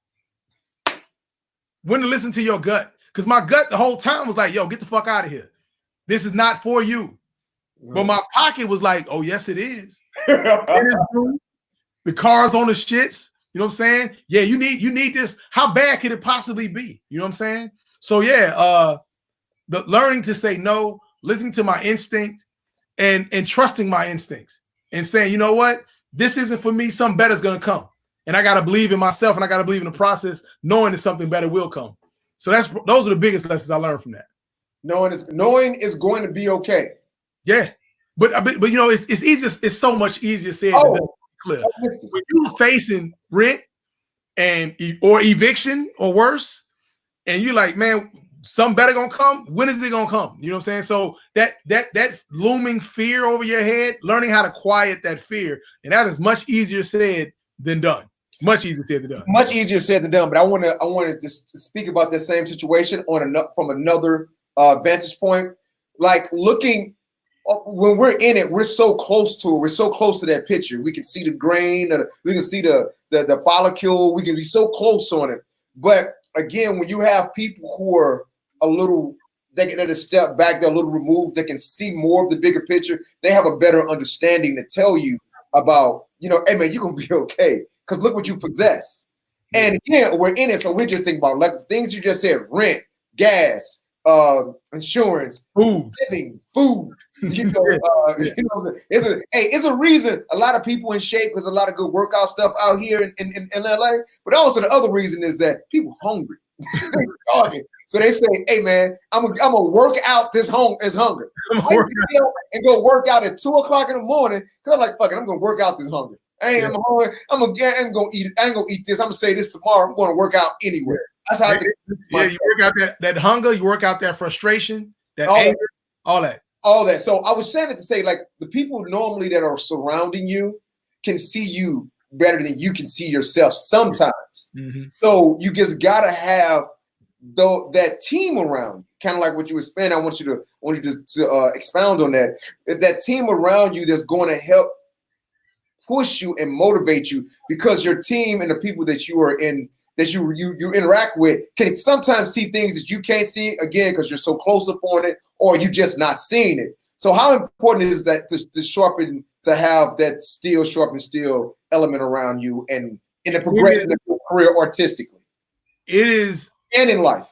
When to listen to your gut. Because my gut the whole time was like, yo, get the fuck out of here. This is not for you. But my pocket was like, oh, yes, it is. The car's on the shits. You know what I'm saying? Yeah, you need this. How bad could it possibly be? You know what I'm saying? So yeah, the learning to say no, listening to my instinct, and trusting my instincts, and saying, you know what, this isn't for me. Something better is gonna come, and I gotta believe in myself, and I gotta believe in the process, knowing that something better will come. So those are the biggest lessons I learned from that. Knowing is going to be okay. Yeah, but you know, it's easier. It's so much easier said than done. Clear. When you're facing rent or eviction or worse, and you're like, man, something better gonna come. When is it gonna come? You know what I'm saying? So that looming fear over your head, learning how to quiet that fear, and that is much easier said than done. Much easier said than done. Much easier said than done. But I want to just speak about the same situation from another vantage point, like looking. When we're in it, we're so close to it. We're so close to that picture. We can see the grain, we can see the follicle. We can be so close on it. But again, when you have people who are they get a step back, they're a little removed, they can see more of the bigger picture. They have a better understanding to tell you about, you know, hey man, you're gonna be okay because look what you possess. And again, we're in it, so we're just thinking about like the things you just said: rent, gas, insurance, living, food. You know, it's a reason a lot of people in shape because a lot of good workout stuff out here in LA. But also the other reason is that people hungry. So they say, "Hey man, I'm gonna work out this hunger, and go work out at 2 o'clock in the morning because I'm like, fuck it, I'm gonna work out this hunger. I'm hungry. I'm gonna eat it. I ain't gonna eat this. I'm gonna say this tomorrow. I'm gonna work out anyway. That's how. You work out that hunger. You work out that frustration, that anger, all that. All that. So I was saying it to say, like, the people normally that are surrounding you can see you better than you can see yourself sometimes. So you just gotta have that team around you, kind of like what you were saying. I want you to expound on that. That team around you that's going to help push you and motivate you, because your team and the people that you are in, that you interact with, can sometimes see things that you can't see, again, because you're so close upon it, or you just not seeing it. So how important is that to have that sharpen steel element around you and in the progression of your career artistically? It is, and in life.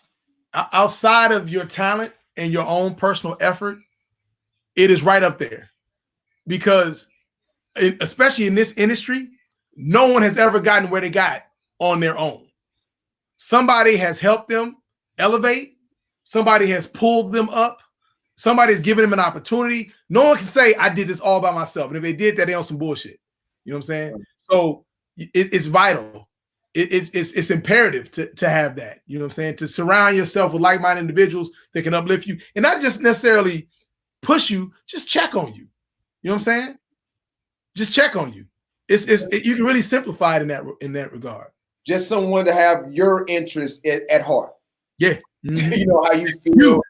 Outside of your talent and your own personal effort, it is right up there. Because especially in this industry, no one has ever gotten where they got on their own. Somebody has helped them elevate. Somebody has pulled them up. Somebody's given them an opportunity. No one can say, I did this all by myself. And if they did that, they on some bullshit. You know what I'm saying? So it's vital. It's imperative to have that. You know what I'm saying? To surround yourself with like-minded individuals that can uplift you and not just necessarily push you, just check on you. You know what I'm saying? Just check on you. You can really simplify it in that regard. Just someone to have your interests at heart. Yeah. You know how you feel.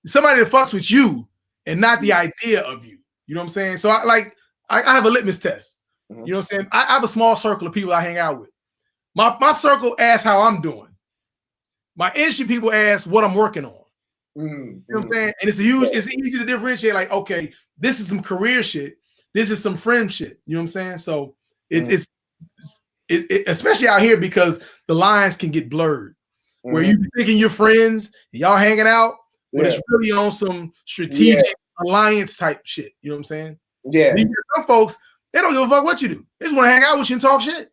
Somebody that fucks with you and not the idea of you. You know what I'm saying? So I have a litmus test. You know what I'm saying? I have a small circle of people I hang out with. My circle asks how I'm doing. my industry people ask what I'm working on. You know what I'm saying? And it's it's easy to differentiate, like, okay, this is some career shit, this is some friend shit. You know what I'm saying? So it's especially out here, because the lines can get blurred. Where you be thinking you're friends and y'all hanging out, but it's really on some strategic alliance type shit. You know what I'm saying? Yeah. Some folks, they don't give a fuck what you do. They just want to hang out with you and talk shit.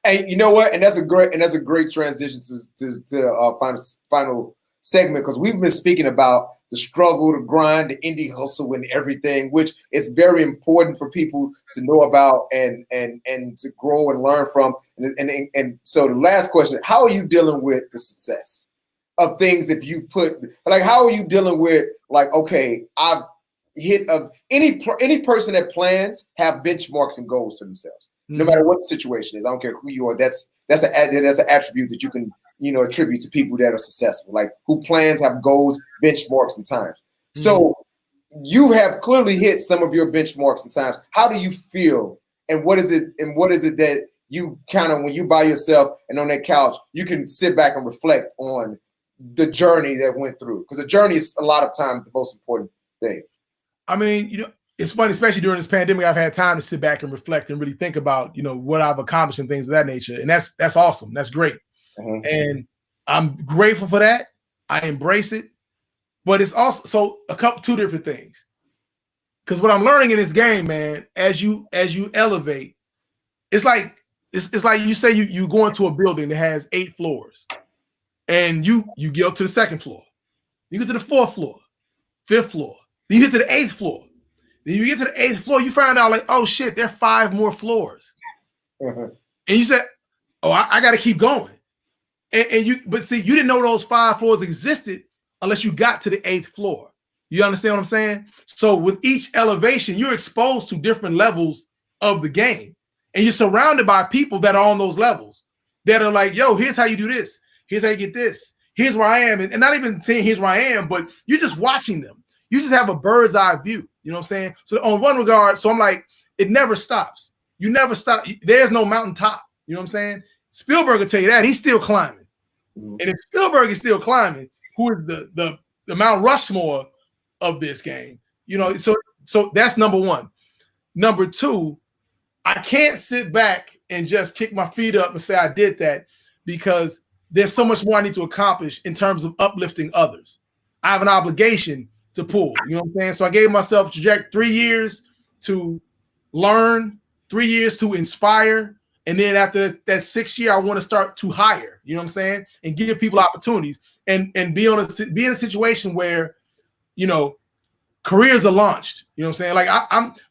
And you know what? And that's a great transition to final segment, because we've been speaking about the struggle, the grind, the indie hustle, and everything, which is very important for people to know about and to grow and learn from. And so the last question: how are you dealing with the success of things that you put? Like, how are you dealing with, like, okay, I've hit any person that plans have benchmarks and goals for themselves, no matter what the situation is. I don't care who you are. That's an attribute that you can attribute to people that are successful, like who plans, have goals, benchmarks, and times. So you have clearly hit some of your benchmarks and times. How do you feel, and what is it that you kind of, when you by yourself and on that couch, you can sit back and reflect on the journey that went through? Because the journey is a lot of times the most important thing. I mean, it's funny, especially during this pandemic, I've had time to sit back and reflect and really think about, what I've accomplished and things of that nature. And that's awesome. That's great. And I'm grateful for that. I embrace it. But it's also two different things. Because what I'm learning in this game, man, as you elevate, it's like you say you go into a building that has 8 floors, and you get up to the 2nd floor, you get to the 4th floor, 5th floor, then you get to the 8th floor. Then you get to the 8th floor, you find out, like, oh shit, there are 5 more floors. And you said, oh, I got to keep going. But see, you didn't know those 5 floors existed unless you got to the 8th floor. You understand what I'm saying? So with each elevation, you're exposed to different levels of the game, and you're surrounded by people that are on those levels that are like, yo, here's how you do this. Here's how you get this. Here's where I am. And not even saying here's where I am, but you're just watching them. You just have a bird's eye view. You know what I'm saying? So on one regard, so I'm like, it never stops. You never stop. There's no mountaintop. You know what I'm saying? Spielberg will tell you that. He's still climbing. And if Spielberg is still climbing, who is the Mount Rushmore of this game? So that's number one. Number two, I can't sit back and just kick my feet up and say I did that, because there's so much more I need to accomplish in terms of uplifting others. I have an obligation to pull. You know what I'm saying? So I gave myself 3 years to learn, 3 years to inspire. And then after that 6th year, I want to start to hire, you know what I'm saying? And give people opportunities and be in a situation where, careers are launched. You know what I'm saying? Like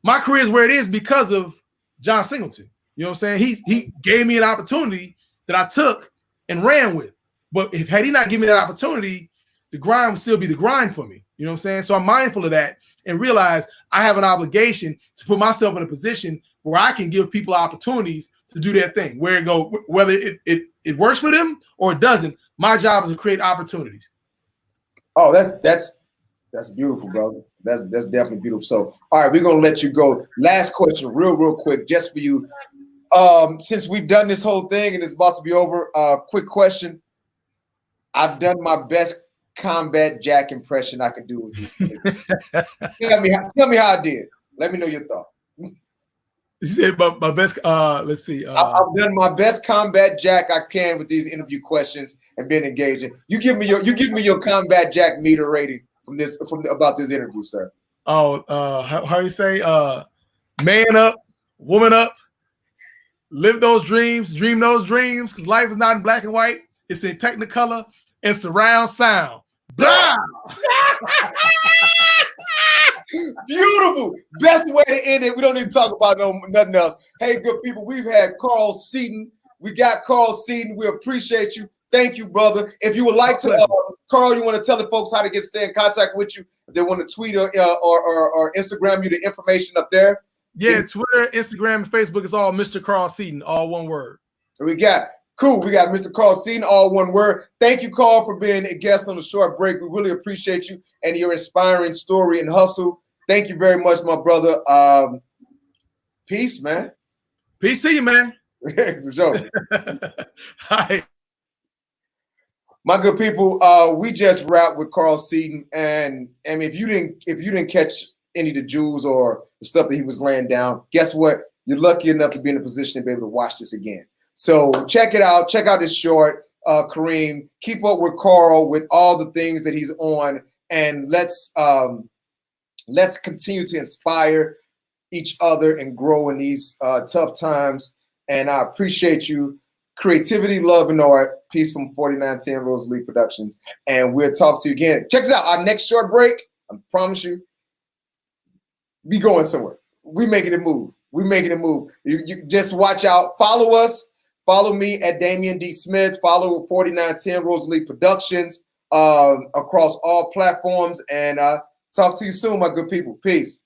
my career is where it is because of John Singleton. You know what I'm saying? He gave me an opportunity that I took and ran with. But had he not given me that opportunity, the grind would still be the grind for me. You know what I'm saying? So I'm mindful of that and realize I have an obligation to put myself in a position where I can give people opportunities to do their thing, whether it works for them or it doesn't. My job is to create opportunities. Oh, that's beautiful, brother. That's definitely beautiful. So, all right, we're gonna let you go. Last question, real quick, just for you. Since we've done this whole thing and it's about to be over, quick question. I've done my best Combat Jack impression I can do with these. Tell me how I did. Let me know your thought. You said my best. Let's see. I've done my best Combat Jack I can with these interview questions and been engaging. You give me your Combat Jack meter rating about this interview, sir. Oh, how you say? Man up, woman up, live those dreams, dream those dreams. Because life is not in black and white; it's in Technicolor and surround sound. Beautiful. Best way to end it. We don't need to talk about nothing else. Hey, good people, we've had Carl Seaton. We got Carl Seaton. We appreciate you. Thank you, brother. If you would like to, Carl, you want to tell the folks how to stay in contact with you? If they want to tweet or Instagram you the information up there. Yeah, Twitter, Instagram, and Facebook is all Mr. Carl Seaton, all one word. We got Mr. Carl Seaton, all one word. Thank you, Carl, for being a guest on the short break. We really appreciate you and your inspiring story and hustle. Thank you very much, my brother. Peace, man. Peace to you, man. For sure. Hi. My good people, we just wrapped with Carl Seaton, and I mean, if you didn't catch any of the jewels or the stuff that he was laying down, guess what? You're lucky enough to be in a position to be able to watch this again. So check it out. Check out this short, Kareem. Keep up with Carl with all the things that he's on, and let's continue to inspire each other and grow in these tough times. And I appreciate you. Creativity, love, and art. Peace from 4910 Rosalie Productions. And we'll talk to you again. Check this out. Our next short break, I promise you, we going somewhere. We making it move. We making it move. You just watch out. Follow us. Follow me at Damien D. Smith. Follow 4910 Rosalie Productions across all platforms. And talk to you soon, my good people. Peace.